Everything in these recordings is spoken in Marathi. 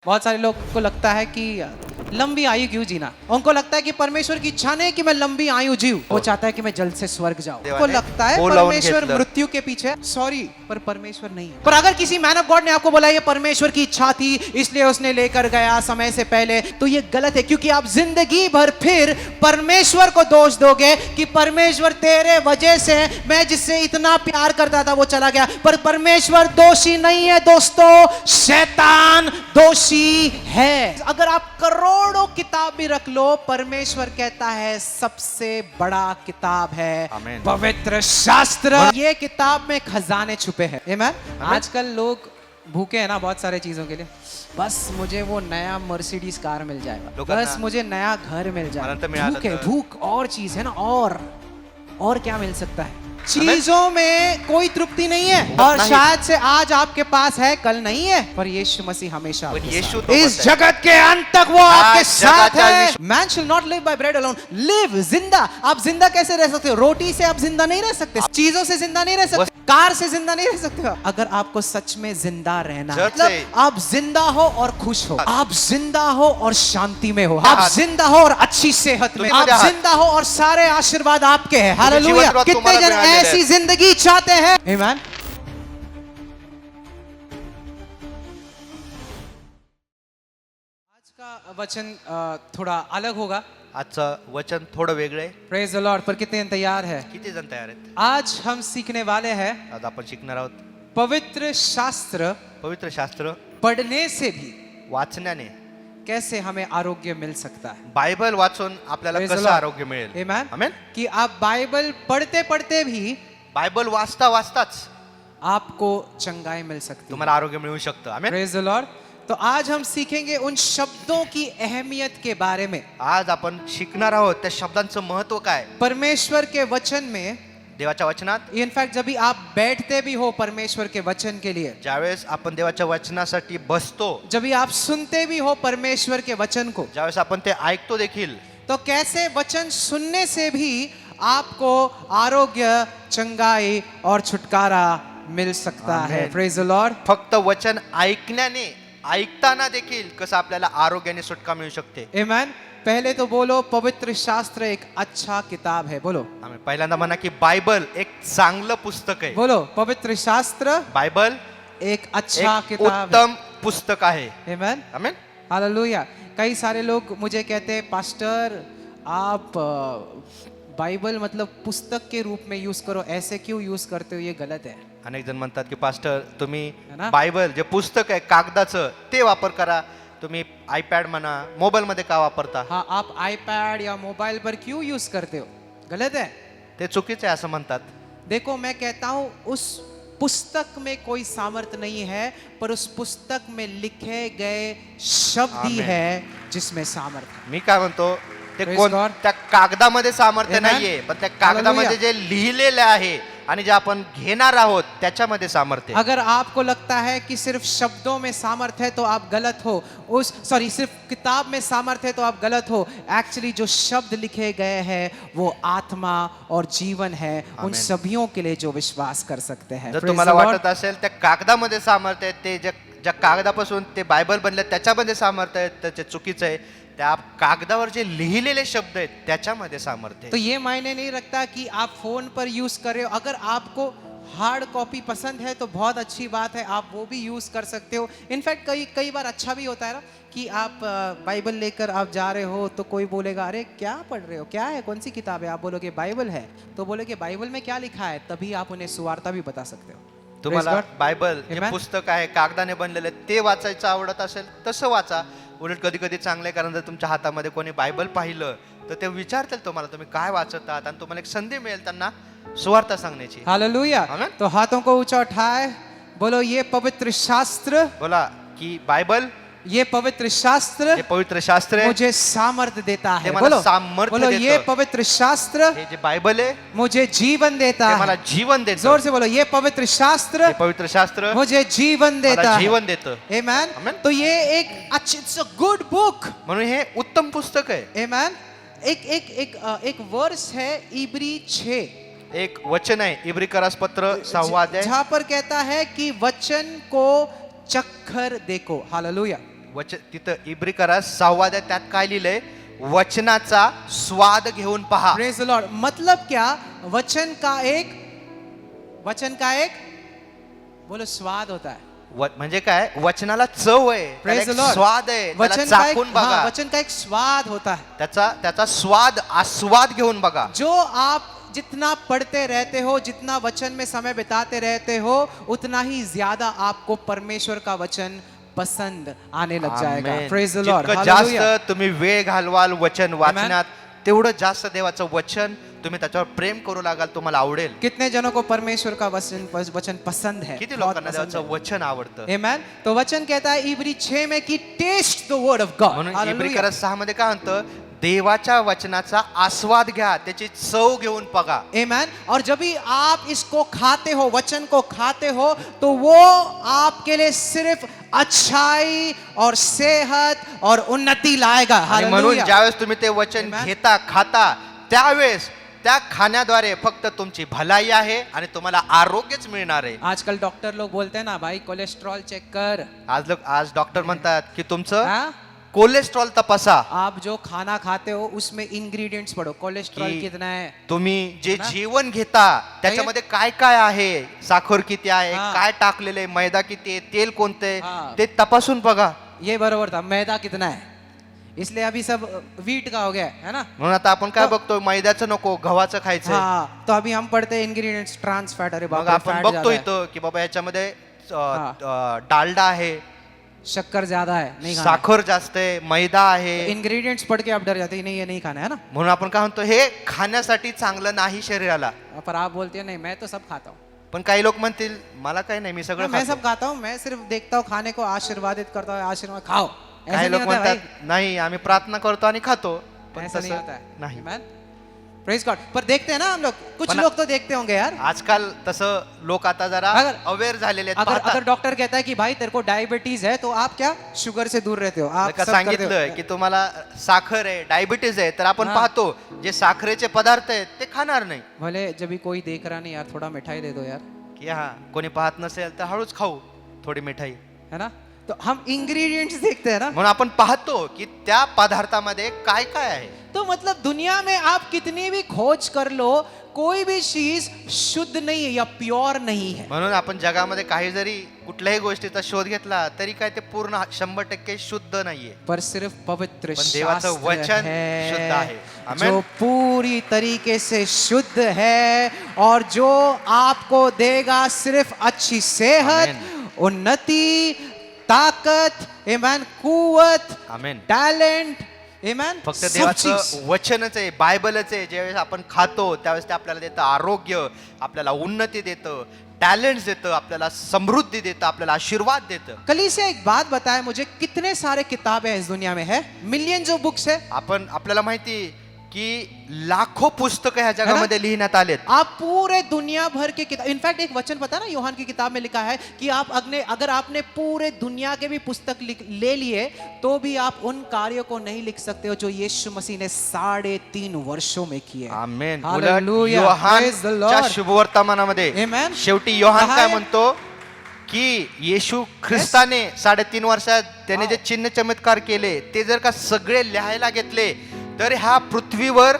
बहुत सारे लोग को लगता है कि लंबी आयु क्यों जीना। उनको लगता है कि परमेश्वर की इच्छा नहीं कि मैं लंबी आयु जीऊं, वो चाहता है कि मैं जल्द से स्वर्ग जाऊं। उनको लगता है परमेश्वर मृत्यु के पीछे, सॉरी, पर परमेश्वर नहीं है। पर अगर किसी मैन ऑफ गॉड ने आपको बोला ये परमेश्वर की इच्छा थी इसलिए उसने लेकर गया समय से पहले, तो ये गलत है, क्योंकि आप जिंदगी भर फिर परमेश्वर को दोष दोगे कि परमेश्वर तेरे वजह से मैं जिससे इतना प्यार करता था वो चला गया। पर परमेश्वर दोषी नहीं है दोस्तों, शैतान दोषी है। अगर आप करोड़ों किताब भी रख लो, परमेश्वर कहता है सबसे बड़ा किताब है पवित्र शास्त्र। ये किताब में खजाने छुपे हैं। आमीन। आजकल लोग भूखे हैं ना बहुत सारे चीजों के लिए, बस मुझे वो नया मर्सिडीज कार मिल जाएगा, बस मुझे नया घर मिल जाएगा। भूख है, भूख और चीज है ना, और क्या मिल सकता है। चीजों में कोई तृप्ति नहीं है, और शायद से आज आपके पास है कल नहीं है, पर यीशु मसीह हमेशा इस जगत के अंत तक वो आपके साथ है। Man should not live by bread alone, live, जिंदा। आप जिंदा कैसे रह सकते हो? रोटी से आप जिंदा नहीं रह सकते, चीजों से जिंदा नहीं रह सकते, कार से जिंदा नहीं रह सकते हो। अगर आपको सच में जिंदा रहना है, मतलब आप जिंदा हो और खुश हो, आप जिंदा हो और शांति में हो, आप जिंदा हो और अच्छी सेहत में, आप जिंदा हो और सारे आशीर्वाद आपके हैं। हालेलुया। कितने जन ऐसी जिंदगी चाहते हैं? आमीन। आज का वचन थोड़ा अलग होगा। आजचं वचन थोडं वेगळं आहे. Praise the Lord. पर कितने जन तैयार है? किती जण तयार आहेत? आज हम सीखने वाले हैं, आज आपण शिकणार आहोत पवित्र शास्त्र पवित्र शास्त्र पढ़ने से भी वाचण्याने कैसे हमें आरोग्य मिल सकता है। बायबल वाचून आपल्याला Praise the कसं Lord. आरोग्य मिळेल. आमीन। आमेन. कि आप बाइबल पढ़ते पढ़ते भी बायबल वाचता वाचताच आपको चंगाई मिल सकती है। तुम्हाला आरोग्य मिळू शकतं. आमेन. Praise the Lord. तो आज हम सीखेंगे उन शब्दों की अहमियत के बारे में। आज आपण शिकणार आहोत त्या शब्दांचं महत्व काय. परमेश्वर के वचन में, देवाच्या वचनात, इनफैक्ट जब भी आप बैठते भी हो परमेश्वर के वचन के लिए, ज्यावेळेस आपण देवाच्या वचनासाठी बसतो, जब भी आप सुनते भी हो परमेश्वर के वचन को, ज्यावेळेस आपण ते ऐकतो देखील, तो कैसे वचन सुनने से भी आपको आरोग्य, चंगाई और छुटकारा मिल सकता है। Praise the Lord. फक्त वचन ऐकण्याने, ऐकताना देखील कसं आपल्याला आरोग्याने सुटका मिळू शकते. आमीन। पहले तो बोलो पवित्र शास्त्र एक अच्छा किताब है। बोलो आमेन. पहिल्यांदा म्हणा की बायबल एक चांगलं पुस्तक आहे. बोलो पवित्र शास्त्र बायबल एक अच्छा एक किताब उत्तम पुस्तक आहे. है। आमीन। आमेन. हालेलुया। कई सारे लोग मुझे कहते हैं पास्टर आप बाइबल मतलब पुस्तक के रूप में यूज करो, ऐसे क्यों यूज करते हो, ये गलत है। अनेक जण म्हणतात की पास्टर तुम्ही है ना? बायबल जे पुस्तक आहे कागदाचं ते वापर करा, तुम्ही आयपॅड म्हणा, मोबाईल मध्ये का वापरता. हाँ, आप आईपैड या मोबाइल पर क्यों यूज करते हो, गलत है। ते चुकीचं आहे असं म्हणतात. देखो मैं कहता हूँ उस पुस्तक में कोई सामर्थ्य नहीं है, पर उस पुस्तक में लिखे गए शब्द ही आमीन. है जिसमें सामर्थ्य है। मी काय म्हणतो ते Praise कोण God. त्या कागदामध्ये सामर्थ्य Amen. नाहीये, पण त्या कागदामध्ये जे लिहिलेलं आहे आणि जे आपण घेणार आहोत त्याच्यामध्ये सामर्थ्य आहे. अगर आपको लगता है कि सिर्फ शब्दों में सामर्थ्य है तो आप गलत हो। सिर्फ किताब में सामर्थ्य है तो आप गलत हो। एक्चुअली जो शब्द लिखे गए हैं वो आत्मा और जीवन है उन सभियों के लिए जो विश्वास कर सकते हैं। जर तुम्हाला वाटत असेल त्या कागदामध्ये सामर्थ्य आहे, ते ज्या कागदापासून ते बायबल बनले त्याच्यामध्ये सामर्थ्य आहे, त्याचे चुकीचं आहे. त्या कागदावर जे लिहिलेले शब्द आहेत त्याच्यामध्ये सामर्थ्य आहे. तो ये मायने नहीं रखता कि आप फोन पर यूज कर रहे हो। अगर आपको हार्ड कॉपी पसंद है तो बहुत अच्छी बात है, आप वो भी यूज कर सकते हो। इनफैक्ट कई बार अच्छा भी होता है ना कि आप बाइबल लेकर आप जा रहे हो तो कोई बोलेगा अरे क्या पढ़ रहे हो, क्या है, कौन सी किताब है, आप बोलोगे बाइबल है, तो बोलोगे बाइबल में क्या लिखा है, तभी आप उन्हें सुवार्ता भी बता सकते हो। तुम्हाला बायबल हे पुस्तक आहे कागदाने बनलेले ते वाचायचं आवडत असेल तसं वाचा. उलट कधी कधी चांगले, कारण जर तुमच्या हातामध्ये कोणी बायबल पाहिलं तर ते विचारतील तुम्हाला तुम्ही काय वाचत आहात, आणि तुम्हाला एक संधी मिळेल त्यांना सुवार्ता सांगण्याची. हालेलुया। आमीन. तो हाथों को ऊंचा उठाए, बोलो ये पवित्र शास्त्र, बोला की बायबल, ये पवित्र शास्त्र हे पवित्र शास्त्र आहे, मुझे सामर्थ्य देता है। ते मला बोलो सामर्थ्य बोलो देतं. ये पवित्र शास्त्र हे जे बायबल आहे मुझे जीवन देता ते है। मला जीवन देतं. जोर से बोलो ये पवित्र शास्त्र हे पवित्र शास्त्र मुझे जीवन देता मला है। जीवन देतं. आमीन। आमीन. तो ये एक अच्छी, इट्स अ गुड बुक। म्हणून हे उत्तम पुस्तक आहे. आमीन। एक वर्स है इब्री 6, एक वचन आहे इब्रिकरास पत्र 6 अध्याय, जहां पर कहता है कि वचन को चक्कर देखो। हालेलुया। तिथं इब्री करा 6 अध्याय त्यात काय लिहिलंय, वचनाचा स्वाद घेऊन पहा. Praise the Lord. मतलब क्या? वचन का एक बोलो स्वाद होता है. म्हणजे काय, वचनाला चव आहे, त्याला Praise एक the Lord. स्वाद आहे, त्याला वचन का चाखून एक बघा, वचन का एक स्वाद होता है. त्याचा स्वाद आस्वाद घेऊन बघा. जो आप जितना पढ़ते रहते हो, जितना वचन में समय बिताते रहते हो, उतना ही ज्यादा आपको परमेश्वर का वचन पसंद आने लग जाएगा. आमेन. Praise the Lord. जितकं जास्त तुम्ही वेळ घालवाल वचन वाचण्यात, तेवढं जास्त देवाचं वचन तुम्ही त्याच्यावर प्रेम करू लागाल, तुम्हाला आवडेल. कितने जनों को परमेश्वर का वचन पसंद है? किती बहुत लोकांना पसंद देवाचं वचन आवडतं. है. Amen. तो वचन कहता है इब्री 6 में कि taste the word of God. म्हणून इब्री 6 मध्ये काय म्हणतं, देवाच्या वचनाचा आस्वाद घ्या, त्याची चव घेऊन बघा. Amen. और जब भी आप इसको खाते हो, वचन को खाते हो, तो वो आपके लिए सिर्फ अच्छाई और सेहत और उन्नति लाएगा. आणि म्हणून हालेलुया. ज्यावेळेस तुम्ही ते वचन Amen. घेता त्यावेळेस त्या खाण्याद्वारे फक्त तुमची भलाई आहे आणि तुम्हाला आरोग्यच मिळणार आहे. आजकल डॉक्टर लोग बोलते हैं ना, भाई कोलेस्ट्रॉल चेक कर. आज डॉक्टर म्हणतात की तुमचं हाँ? कोलेस्ट्रॉल तपासा. आप जो खाना खाते हो उसमें इंग्रेडिएंट्स पढ़ो, कोलेस्ट्रॉल की कितना है. तुम्ही जे ना? जेवण घेता त्याच्यामध्ये काय काय आहे, साखर किती आहे, हा. काय टाकलेले, मैदा किती आहे, तेल कोणते, हा. ते तपासून बघा. ये बरोबर था. मैदा कितना है, इसलिए अभी सब वीट का हो गया है ना. म्हणून आता आपण काय बघतो, मैद्याचं नको, गव्हाचं खायचं. हाँ, तो अभी हम पढ़ते हैं इंग्रेडिएंट्स ट्रांस फैट. अरे मग बाप रे, आपण फैट बघतो ज्यादा है, इथं की बाबा याच्यामध्ये हा. डालडा आहे, शक्कर ज्यादा है, नहीं खाना. साखर जास्त आहे, मैदा आहे. इंग्रेडिएंट्स पढ़ के आप डर जाते हैं, नहीं ये नहीं खाना है ना. म्हणून आपण काय म्हणतो, हे खाण्यासाठी चांगलं नाही शरीराला. पर आप बोलते हैं नहीं मैं तो सब खाता हूँ. पण काही लोक म्हणतील मला काही नाही, मी सगळं मैं खातो. सब खाता हूँ, मैं सिर्फ देखता हूँ खाने को, आशीर्वादित करता हूँ, आशीर्वाद खाओ. ऐसा काही नहीं लोक होता है भाई. म्हणतात नाही आम्ही प्रार्थना करतो आणि खातो, पण ऐसा नहीं तसं होता है. नाही. Amen. Praise God. पर देखते हैं ना हम लोग, कुछ पण- लोग तो देखते होंगे यार. आजकाल तसं लोक आता जरा अगर- अवेअर झालेले आहेत, अगर पाहतात. अगर डॉक्टर कहता है कि भाई तेरे को डायबिटीज है, तो आप क्या शुगर से दूर रहते हो, आप का सब करते सांगितलं हो. की तुम्हाला साखर आहे, डायबिटीज आहे, तर आपण हा. पाहतो जे साखरेचे पदार्थ आहेत ते खाणार नाही. भले जब भी कोई देख रहा नहीं यार, थोड़ा मिठाई दे दो यार, की हा कोणी पाहत नसेल तर हळूच खाऊ थोडी मिठाई. है ना. तो हम इंग्रेडिएंट्स देखते हैं ना. म्हणून आपण पाहतो की त्या पदार्थामध्ये काय काय आहे. तो मतलब दुनिया में आप कितनी भी खोज कर लो, कोई भी चीज शुद्ध नहीं है या प्योर नहीं है. म्हणून आपण जगामध्ये काही जरी कुठल्याही गोष्टीचा शोध घेतला तरी काय ते पूर्ण 100% शुद्ध नाहीये. पर सिर्फ पवित्र पण देवाचं शास्त्र वचन शुद्ध है आहे. आमेन. जो पूरी तरीके से शुद्ध है और जो आपको देगा सिर्फ अच्छी सेहत, आमेन. उन्नति, ताकत, आमेन, कुवत, आमेन. टैलेंट, आमेन. फक्त सब देवाचं चीज. वचनच आहे, बायबलच आहे. ज्यावेळेस आपण खातो त्यावेळेस ते आपल्याला देतं आरोग्य, आपल्याला उन्नती देतं, टॅलेंट्स देतं, आपल्याला समृद्धी देतं, आपल्याला आशीर्वाद देतं. कलीसिया एक बात बताए मुझे, कितने सारे किताबें इस दुनिया में है, मिलियन ऑफ बुक्स है. आपल्याला माहिती की लाखो पुस्तकं ह्या जगामध्ये लिहिण्यात आलेत. आप पूरे दुनिया भर के किताब, इनफैक्ट एक वचन पता है ना, यूहान की किताब में लिखा है कि आप अगर आपने पूरे दुनिया के भी पुस्तक ले लिए तो भी आप उन कार्यों को नहीं लिख सकते हो जो यीशु मसीह ने 3.5 वर्षों में किए. आमेन. Hallelujah. उलट Praise the योहानच्या Lord. शुभवर्तमानामध्ये Amen. शेवटी योहान कहा काय है? म्हणतो की येशू ख्रिस्ताने 3.5 वर्षात त्याने जे चिन्ह चमत्कार केले ते जर का सगळे लिहायला घेतले तर ह्या पृथ्वीवर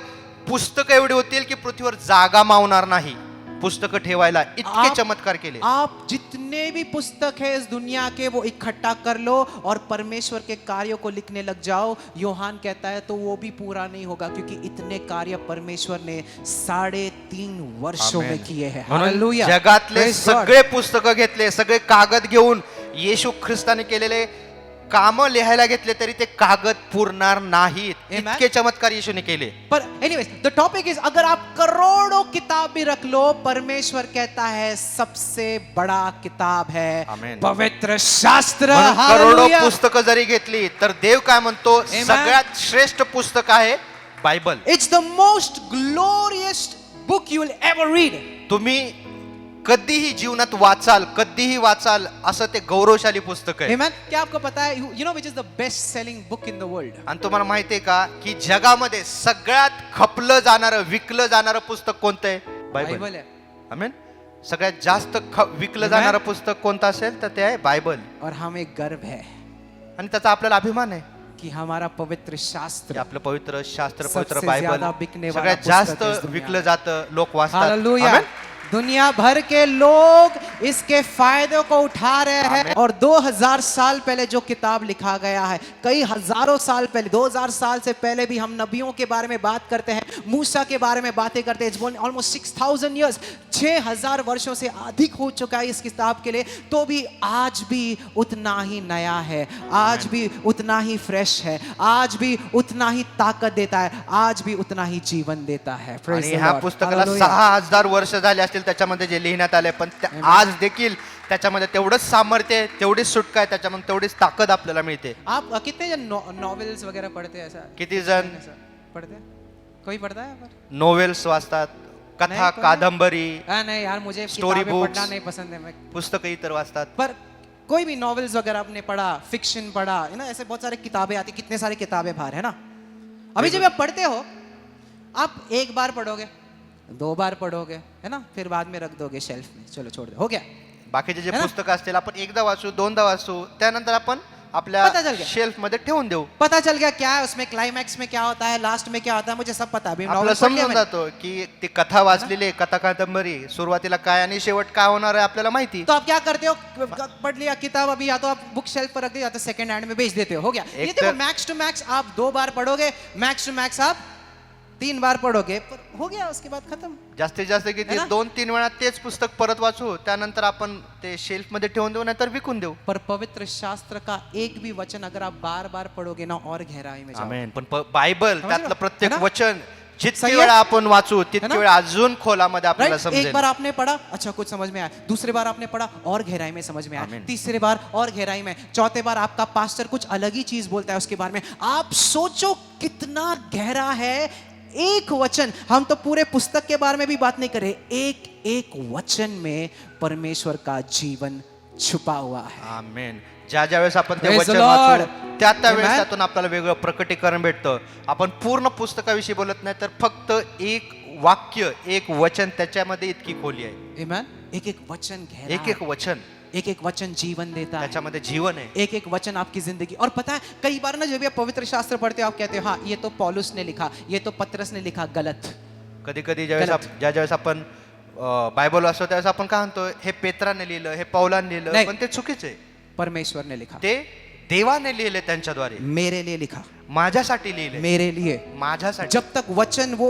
पुस्तकं एवढी होतील की पृथ्वीवर जागा मावणार नाही पुस्तकं ठेवायला, इतके चमत्कार केले. आप जितने भी पुस्तक है इस दुनिया के वो इकट्ठा कर लो और परमेश्वर के कार्यों को लिखने लग जाओ. योहान कहता है तो वो भी पूरा नहीं होगा, क्योंकि इतने कार्य परमेश्वर ने 3.5 वर्षों में किए हैं. म्हणून हालेलुया. जगातले Praise God. सगळे पुस्तकं घेतले, सगळे कागद घेऊन येशू ख्रिस्ताने केलेले काम लिहायला घेतले तरी ते कागद पुरणार नाहीत. Amen. इतके चमत्कार येशूने केले. पर एनीवेज द टॉपिक इज, अगर आप करोड़ों किताब भी रख लो, परमेश्वर कहता है सबसे बड़ा किताब है Amen. पवित्र शास्त्र. म्हणून करोडो हालेलुया. पुस्तकं जरी घेतली तर देव काय म्हणतो, Amen. सगळ्यात श्रेष्ठ पुस्तक आहे Bible. It's the most glorious book you will ever read. तुम्ही कधीही जीवनात वाचाल, कधीही वाचाल असं ते गौरवशाली पुस्तक आहे. Amen. क्या आपको पता है, you know which is the best selling book in the world? आणि तुम्हाला माहिती आहे का की जगामध्ये सगळ्यात खपलं जाणारं, विकलं जाणारं पुस्तक कोणतं आहे? बाइबल है. आमेन. सगळ्यात जास्त विकलं Amen. जाणारं पुस्तक कोणतं असेल तर ते आहे बायबल. और हमें गर्व है. आणि त्याचा आपल्याला अभिमान आहे कि हमारा पवित्र की शास्त्र आपलं पवित्र शास्त्र सबसे पवित्र ज्यादा बायबल बिकने वाला सगळ्यात पुस्तक जास्त है इस दुनिया विकलं में। जातं, लोक वाचतात. हालेलुया। आमेन. दुनिया भर के लोग इसके फायदे को उठा रहे हैं और 2000 साल पहले जो किताब लिखा गया है, कई हजारों साल पहले, 2000 साल से पहले भी हम नबियों के बारे में बात करते हैं, मूसा के बारे में बातें करते हैं, ऑलमोस्ट 6000 ईयर्स, 6000 वर्षों से अधिक हो चुका है इस किताब के लिए, तो भी आज भी उतना ही नया है, आज भी उतना ही फ्रेश है, आज भी उतना ही ताकद देता है, आज भी उतना ही जीवन देता है। Praise आणि the ह्या Lord. पुस्तकाला Hallelujah. 6000 वर्ष झाले असतील त्याच्यामध्ये जे लिहिण्यात आले, पण आज देखील त्याच्यामध्ये तेवढंच सामर्थ्य आहे, तेवढीच सुटका आहे त्याच्यामध्ये, तेवढीच ताकद आपल्याला मिळते. आप कितने जन नॉवेल्स वगैरह पढ़ते हैं? ऐसा किती जण ऐसा पढ़ते हैं? कोई पढ़ता है यहाँ पर? नोवेल्स वाचतात, कथा, नहीं, कोई कादंबरी, नहीं यार, मुझे Story किताबें books. पढ़ना नहीं पसंद है। मैं पुस्तकं इतर वाचतात. पर कोई भी नॉवेल्स वगैरह आपने पढ़ा, फिक्शन पढ़ा है ना, ऐसे बहुत सारे किताबें आती, कितने सारे किताबें बाहर है ना। अभी जब आप पढ़ते हो, आप एक बार पढ़ोगे, 2 बार पढ़ोगे, है ना, फिर बाद में रख दोगे शेल्फ में, चलो छोड़ दो, हो गया। बाकीचे जे है ना? पुस्तकं असतील आपण एकदा वाचू, दोनदा वाचू, त्यानंतर आपण पता चल आपल्या गया. शेल्फ मध्ये ठेवून देऊ. पता चल गया क्या है उसमें, क्लाइमैक्स में क्या होता है, लास्ट में क्या होता है, मुझे सब पता है। अभी आपल्याला नॉवेल पढ़ लिया समजून मैंने। जातो की ती कथा वाचलेली आहे, कथा कादंबरी सुरुवातीला काय आणि शेवट काय होणार आहे आपल्याला माहिती. तो आप क्या करते हो, पढ़ लिया किताब, अभी या तो आप बुक शेल्फ पर रख दे, या तो सेकंड हैंड में बेच देते हो गया। ये एक देखो, तर- मैक्स टू मैक्स आप 2 बार पढ़ोगे, मैक्स टू मैक्स आप 3 बार पढ़ोगे, पर हो गया, उसके बाद खत्म। जास्तीत जास्त किती है ना? 2-3 वेळा तेच पुस्तक परत वाचू, त्यानंतर आपण ते शेल्फ मध्ये ठेवून देऊ, नाहीतर विकून देऊ. पर पवित्र शास्त्र का एक भी वचन अगर आप बार बार पढ़ोगे ना, और गहराई में जाओगे। आमेन. पण बायबल समजलं? त्यातलं प्रत्येक है ना? वचन जितकी सही है? वेळा आपण वाचू तितकी ना? वेळा अजून खोलामध्ये आपल्याला राइट, समजेल. एक बार आपने पढ़ा, अच्छा कुछ समझ में आया, दूसरे बार आपने पढ़ा और गहराई में समझ में आया, आमीन। तीसरे बार और गहराई में, चौथे बार आपका पास्टर कुछ अलग ही चीज बोलता है उसके बारे में, आप सोचो कितना गहरा है। एक वचन, हम तो पूरे पुस्तक के बारे में भी बात नहीं कर रहे, एक एक वचन में परमेश्वर का जीवन छुपा हुआ है। आमेन. ज्या वेळेस आपण ते Praise the वचन Lord. वाचू त्या वेळेस Amen. त्यातून आपल्याला वेगळं प्रकटीकरण भेटतं. आपण पूर्ण पुस्तकाविषयी बोलत नाही, तर फक्त एक वाक्य, एक वचन त्याच्यामध्ये इतकी खोली आहे. Amen? एक एक वचन गहरा एक एक है, वचन एक एक वचन जीवन देता है, त्याच्यामध्ये जीवन आहे. एक एक वचन आपकी जिंदगी। और पता है, कई बार ना जब भी आप पवित्र शास्त्र पढ़ते हो, आप कहते हो हाँ ये तो पौलुस ने लिखा, ये तो पतरस ने लिखा, गलत। कधी कधी ज्यावेळेस गलत. ज्यावेळेस आपण बायबल वाचतो त्यावेळेस आपण काय म्हणतो, हे पेत्राने लिहिलं, हे पौलाने लिहिलं, नाही. पण ते चुकीचं आहे. परमेश्वर ने लिखा, ते देवाने लिहिले त्यांच्याद्वारे, मेरे लिए लिखा, माझ्यासाठी लिहिले, मेरे लिए। माझ्यासाठी. जब तक वचन वो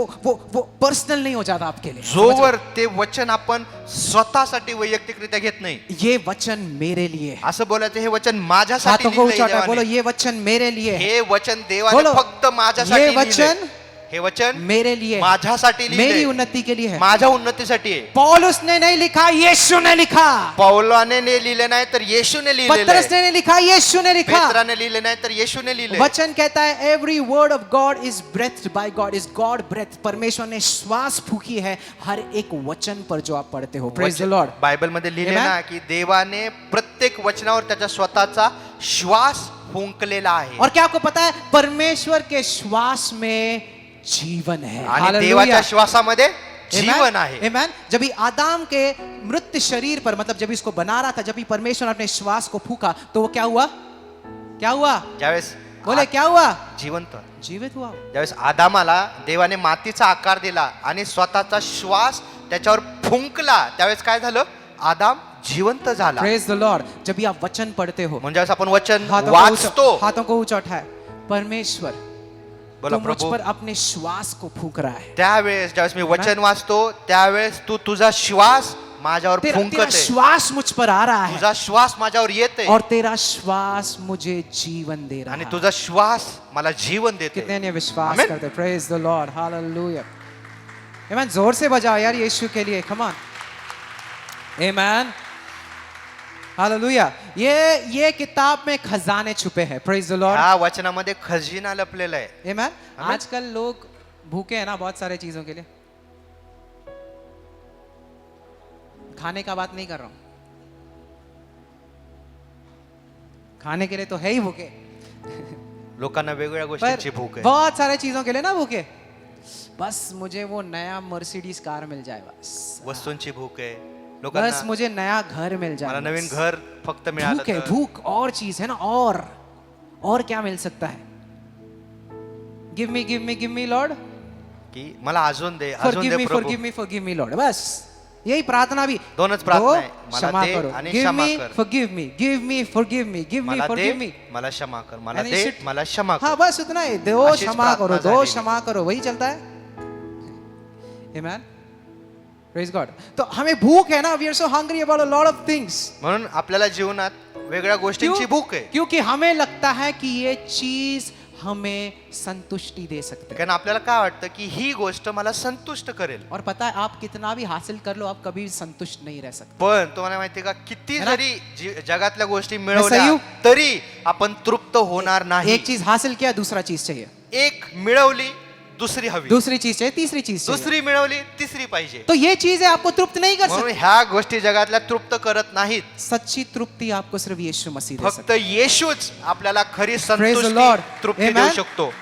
पर्सनल नहीं हो जाता आपके लिए, जोवर ते वचन आपण स्वतःसाठी वैयक्तिकरित्या घेत नाही, ये वचन मेरे लिए है। असं बोलायचं हे वचन माझ्यासाठी हाथों को लिहिलंय ऊंचा उठाओ, बोलो देवाने. ये वचन मेरे लिए है, हे वचन देवाने बोलो, फक्त माझ्यासाठी ये लिहिलंय. वचन हे वचन मेरे लिए है, माझ्यासाठी मेरी लिहिलंय, उन्नति के लिए है। माझ्या उन्नतीसाठी आहे. पौलुस ने नहीं लिखा, यीशु ने लिखा। पौलाने लिहिले नाही तर येशूने लिहिलेलं पतरस आहे. ने नहीं लिखा, यीशु ने लिखा। पेत्राने लिहिले नाही तर येशूने लिहिले. वचन कहता है every word of God is breath by God, is God breath. परमेश्वर ने श्वास फूकी है हर एक वचन पर जो आप पढ़ते हो। Praise the Lord. बायबल मध्ये लिहिले Amen. ना की देवाने प्रत्येक वचनावर त्याच्या स्वतःचा श्वास फुंकलेला आहे. और क्या आपको पता है, परमेश्वर के श्वास में जीवन है। आणि हालेलुया। देवाच्या श्वासामध्ये जीवन Amen? आहे. Amen? जब भी आदाम के मृत शरीर पर, मतलब जब इसको बना रहा था, जब भी परमेश्वर ने अपने श्वास को फूका, तो वो क्या हुआ? क्या हुआ? ज्यावेळेस बोले क्या हुआ? जिवंत, जीवित हुआ। ज्यावेळेस आदामाला देवाने मातीचा आकार दिला आणि स्वतःचा श्वास त्याच्यावर फुंकला, त्यावेळेस काय झालं? आदाम जिवंत झाला. Praise the Lord. जब भी आप वचन पढ़ते हो, म्हणजे आपण वचन हाथों वाचतो, को ऊंचा उठाए, परमेश्वर बोला तू मुझ प्रभू, पर अपने श्वास को फूक रहा है। त्यावेळेस ज्यावेळेस मी वचन वाचतो त्यावेळेस तू तुझा श्वास माझ्यावर तेरा फुंकत आहे, श्वास मुझ पर आ रहा है, तुझा श्वास माझ्यावर येते और तेरा श्वास मुझे जीवन दे रहा आणि है। तुझा श्वास मला जीवन देते. कितने ने विश्वास Amen. करते? Praise the Lord, hallelujah. Amen. जोर से बजाओ यार यीशु के लिए, कम ऑन। Amen, hallelujah. ये किताब में खजाने छुपे हैं। Praise the Lord. ह्या वचनामध्ये खजिना लपलेला आहे. आमेन। Amen. आजकल लोग भूखे हैं ना बहुत सारे चीजों के लिए। खाने का बात नहीं कर रहा हूं, खाने के लिए तो है ही भूखे, लोकांना वेगवेगळ्या पर गोष्टींची भूक आहे. बहुत सारे चीजों के लिए ना भूखे, बस मुझे वो नया मर्सिडीज कार मिल जाए, बस वस्तूंची भूक आहे. बस लोकांना मुझे नया घर मिल जाए, मला नवीन बस। घर फक्त मिळालं भूख है, तर. भूख और चीज है ना, और और क्या मिल सकता है? Give me give me give me Lord, की मला अजून दे फॉरगिव मी प्रभू. Forgive me forgive me Lord. बस यही प्रार्थना भी. दोनच प्रार्थना आहे. मला क्षमा दे करो. आणि गिव क्षमा मी कर. फॉरगिव मी, गिव मी फॉरगिव मी, गिव मी मला फॉरगिव दे मी. मला क्षमा कर. मला And दे it should- मला क्षमा हाँ कर. बस उतना ही. दो अशीच क्षमा प्रार्थना करो, दो झालेली. क्षमा करो, वही चलता है. Amen. Praise God. तो हमें भूख है ना, we are so hungry about a lot of things. म्हणून आपल्याला जीवनात वेगळ्या गोष्टींची भूक आहे. क्योंकि हमें लगता है कि ये चीज हमें संतुष्टि दे सकते हैं. कारण आपल्याला काय वाटतं की ही गोष्ट मला संतुष्ट करेल. और पता है आप कितना भी हासिल कर लो, आप कभी संतुष्ट नहीं रह सकते. पण तुम्हाला माहिती का किती है ना? जरी जगातल्या गोष्टी सही मिळवल्या हूं? तरी आपण तृप्त होणार नाही. एक चीज हासिल किया, दूसरा चीज चाहिए, एक मिळवली दुसरी हवी, दूसरी चीज चाहिए, तीसरी चीज चाहिए. दुसरी मिळवली तिसरी पाहिजे. तो ये चीजें आपको तृप्त नहीं कर म्हणून सकती. ह्या गोष्टी जगातल्या तृप्त करत नाहीत. सच्ची तृप्ति आपको सिर्फ यीशु मसीह दे फक्त सकता येशूच आपल्याला खरी Praise the संतुष्टी Lord. तृप्ती देऊ Amen. शकतो.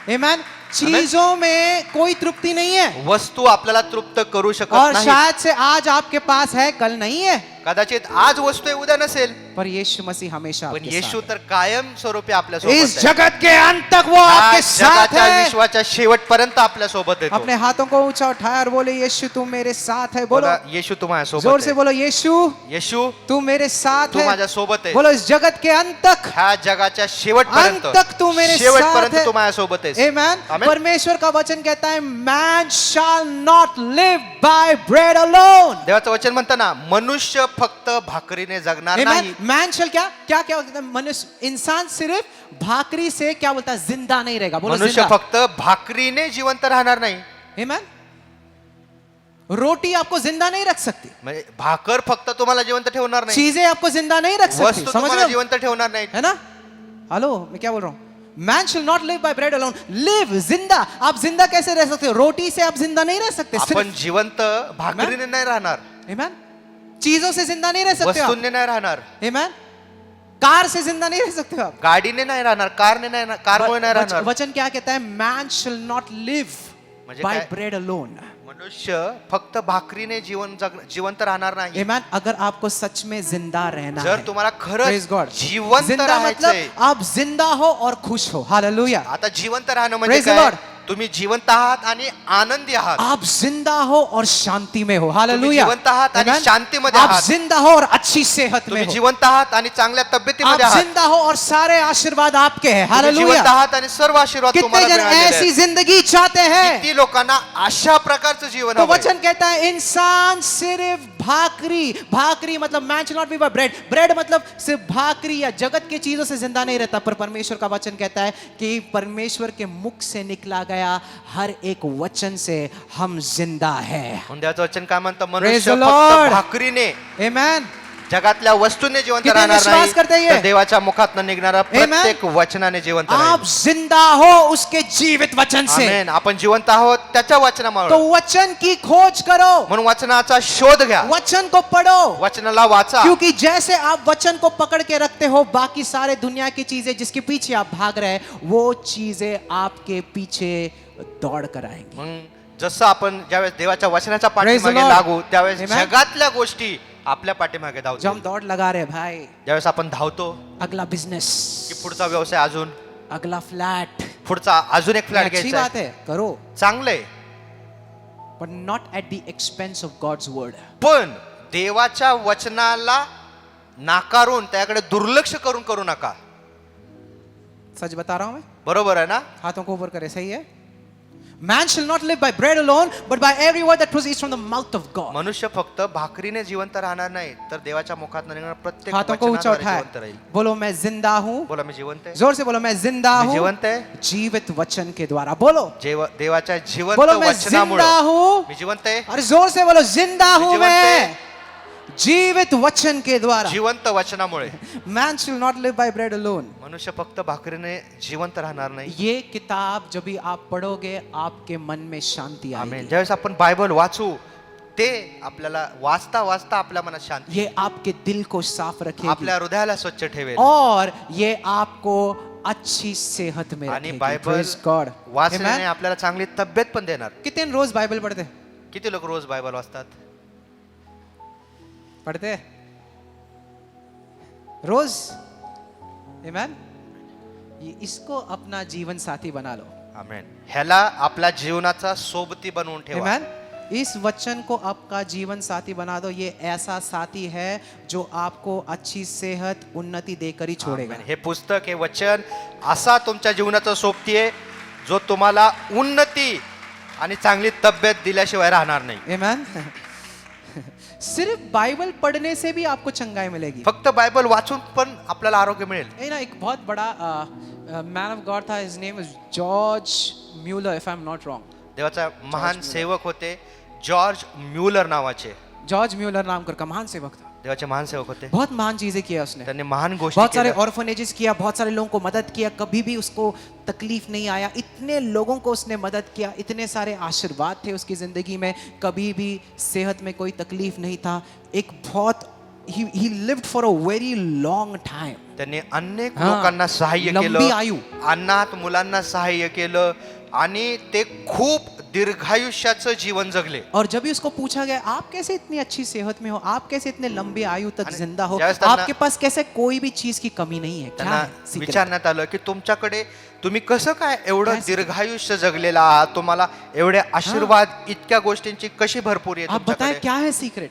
है. Amen. चीजों में कोई तृप्ति नहीं है. वस्तू आपल्याला तृप्त करू शकत और नाही. शायद से आज आपके पास है, कल नहीं है, कदाचित आज वस्तू आहे, उद्या नसेल, पर यीशु मसीह हमेशा पण आपके येशू साथ तर कायम स्वरूपी आपल्या है. सोबत इस आहे. जगत के अंत तक वो आपके साथ जगाच्या है. विश्वाच्या शेवटपर्यंत आपल्या सोबत येतो. अपने हाथों को ऊंचा उठाया और बोले यीशु तू मेरे साथ है. बोलो बोला, येशू तू माझ्या जोर सोबत से आहे. बोलो यीशु येशू तू मेरे साथ तू है. माझ्या सोबत आहे. बोलो इस जगत के अंत तक, ह्या जगाच्या शेवटपर्यंत अंत तक तू मेरे साथ शेवटपर्यंत है. तू माझ्या सोबत आहेस. Amen. Amen. परमेश्वर का वचन कहता है man shall not live by bread alone. देवाचं वचन म्हणतं ना, मनुष्य फक्त भाकरीने जगणार नाही. Amen. Man shall क्या क्या क्या बोलता है? मनुष्य इंसान सिर्फ भाकरी से क्या बोलता है, जिंदा नहीं रहेगा. बोलो मनुष्य जिंदा. फक्त भाकरीने जिवंत राहणार नाही. Amen. रोटी आपको जिंदा नहीं रख सकती, म्हणजे भाकर फक्त तुम्हाला जिवंत ठेवणार नाही. चीजें आपको जिंदा नहीं रख सकती. वस्तू समझ तुम्हाला रहे हो? जिवंत ठेवणार नाही. है ना? हेलो, मैं क्या बोल रहा हूँ? Man shall not live by bread alone. Live, जिंदा. आप जिंदा कैसे रह सकते हो? रोटी से आप जिंदा नहीं रह सकते. आपण जिवंत भाकरीने नाही राहणार, Amen. चीजों से जिंदा नहीं रह सकते हो आप. वस्तूंनी नाही राहणार, Amen. कार से जिंदा नहीं रह सकते हो आप. गाडीने नाही राहणार, कारने नाही, कारमुळे नाही राहणार. वचन क्या कहता है? Man shall not live म्हणजे by काय? bread alone. मनुष्य फक्त भाकरीने जिवंत राहणार नाही. Amen. अगर आपको सच में जिंदा रहना जर है, तुम्हाला Praise खरंच God. जिवंत जिंदा राहायचंय, मतलब आप जिंदा हो और खुश हो. हालेलुया. आता जिवंत राहणं म्हणजे Praise the काय? Lord. तुम्ही जिवंत आहात आणि आनंदी आहात. आप जिंदा हो और शांति में हो. हालेलुया. जिवंत आहात आणि Amen. शांतीमध्ये आप आहात. जिंदा हो और अच्छी सेहत में तुम्ही हो. जिवंत आहात आणि चांगल्या आप तब्येतीमध्ये आहात. जिंदा हो और सारे आशीर्वाद आपके हैं. तुम्ही जिवंत हालेलुया. आहात आणि सर्व आशीर्वाद कितने तुम्हाला जन मिळालेले ऐसी आहेत. जिंदगी चाहते हैं? किती लोकांना अशा प्रकारचं जीवन तो हवंय. वचन कहता है इंसान सिर्फ भाकरी, भाकरी मतलब man shall not be bye bread, bread मतलब सिर्फ भाकरी या जगत की चीजों से जिंदा नहीं रहता, पर परमेश्वर का वचन कहता है कि परमेश्वर के मुख से निकला गया हर एक वचन से हम जिंदा है. म्हणून देवाचं वचन काय म्हणतं? Praise the मनुष्य Lord. फक्त भाकरीने, Amen. जगातल्या वस्तूने जिवंत किती राहणार विश्वास नाही, करते ये? तर देवाच्या मुखातनं निघणारा प्रत्येक वचनाने जिवंत आप राहील. जिंदा हो उसके जीवित वचन से. आमेन. आपण जिवंत आहोत त्याच्या वचनामुळे. तो वचन की खोज करो, म्हणून वचनाचा शोध घ्या, वचन को पढ़ो. वचनाला वाचा. क्योंकि जैसे आप वचन को पकड़ के रखते हो, बाकी सारे दुनिया की चीजें जिसके पीछे आप भाग रहे हैं, वो चीजें आपके पीछे दौड़ कर आएंगी. मग जसं आपण ज्यावेळेस देवाच्या वचनाच्या Praise the पाठीमागे Lord. लागू, त्यावेळेस Amen. जगातल्या गोष्टी आपल्या पाठीमागे जो धावतो. हम दौड़ लगा रहे हैं भाई, ज्यावेळेस आपण धावतो अगला बिजनेस, की पुढचा व्यवसाय अजून, अगला फ्लैट, पुढचा अजून एक फ्लॅट अच्छी घ्यायचा बात आहे. है, करो, चांगलंय, but not at the expense of God's word. पण देवाच्या वचनाला नाकारून त्याकडे दुर्लक्ष करू नका. सच बता रहा हूं मैं. बरोबर आहे ना? हाथों को ऊपर करे, सही है. Man shall not live by bread alone, but by every word that proceeds from the mouth of God. मनुष्य फक्त भाकरीने जिवंत राहणार नाही, तर देवाच्या मुखात निघणाऱ्या प्रत्येक हाथों को ऊंचा वचनाद्वारे उठाए, जिवंत राहील. बोलो मैं जिंदा हूं. बोला मी जिवंत आहे. जोर से बोलो मैं जिंदा मी हूं जिवंत आहे. जीवित वचन के द्वारा. बोलो देवाच्या जिवंत बोलो मैं वचनामुळे जिंदा हूं. मी जिवंत आहे. अरे जोर से बोलो जिंदा हूं जिवंत मैं है. जीवित वचन के द्वारा. जिवंत वचनामुळे. Man shall not live by bread alone. मनुष्य फक्त भाकरीने जिवंत राहणार नाही. ये किताब जब भी आप पढ़ोगे आपके मन में शांति आमेन. आएगी. ज्यावेळेस आपण बायबल वाचू, ते आपल्याला वाचता वाचता आपल्या मनात शांती, ये आपके दिल को साफ रखेगी आपल्या हृदयाला स्वच्छ ठेवेल. और ये आपको अच्छी सेहत में आणि रखेगी. Bible Praise God. वाचण्याने Amen. आपल्याला चांगली तब्येत पण देणार. कितने रोज बाइबल पढ़ते किती लोक रोज बायबल वाचतात? पढ़ते रोज? Amen. इसको अपना जीवन साथी बना लो। आमेन. ह्याला आपल्या जीवनाचा सोबती बनवून ठेवा. Amen? इस वचन को आपका जीवन साथी बना दो। ये ऐसा साथी है जो आपको अच्छी सेहत उन्नति देकर ही छोड़ेगा। आमेन. हे पुस्तक, हे वचन असा तुमच्या जीवनाचा सोबती आहे जो तुम्हाला उन्नती आणि चांगली तब्येत दिल्याशिवाय राहणार नाही. Amen? सिर्फ बाइबल पढ़ने से भी आपको चंगाई मिलेगी। फक्त बायबल वाचून पण आपल्याला आरोग्य मिळेल. ये ना एक बहुत बड़ा मैन ऑफ गॉड था, his name is George Muller, if I am not wrong. देवाचा महान सेवक होते जॉर्ज म्यूलर नावाचे. जॉर्ज म्यूलर नाम का महान सेवक था। देवाचे महान सेवक होते. बहुत महान चीजें किया उसने, त्यांनी महान गोष्टी बहुत सारे केल्या. ऑर्फनेजेस किया, बहुत सारे लोगों को मदद किया, कभी भी उसको तकलीफ नहीं आया। इतने लोगों को उसने मदद किया, इतने सारे आशीर्वाद थे उसकी जिंदगी में, कभी भी सेहत में कोई तकलीफ नहीं था। एक बहुत he lived for a very long time. त्यांनी अनेक हाँ, लोकांना सहाय्य लंबी आयु. केलं, अनाथ मुलांना सहाय्य केलं आणि ते खूप दीर्घायुष्याचं जीवन जगले. और जब भी उसको पूछा गया आप कैसे इतनी अच्छी सेहत में हो, आप कैसे इतने लंबी आयु तक आणि जिंदा हो, ज्यावेळेस त्यांना- आपके पास कैसे कोई भी चीज की कमी नहीं है, क्या त्यांना है secret? विचारण्यात आलं की तुमच्याकडे तुम्ही कसं काय एवढं काय दीर्घायुष्य जगलेला आहात, तुम्हाला एवढे आशीर्वाद इतक्या गोष्टींची कशी भरपूर आहे आप बताएं तुमच्याकडे, क्या है सीक्रेट?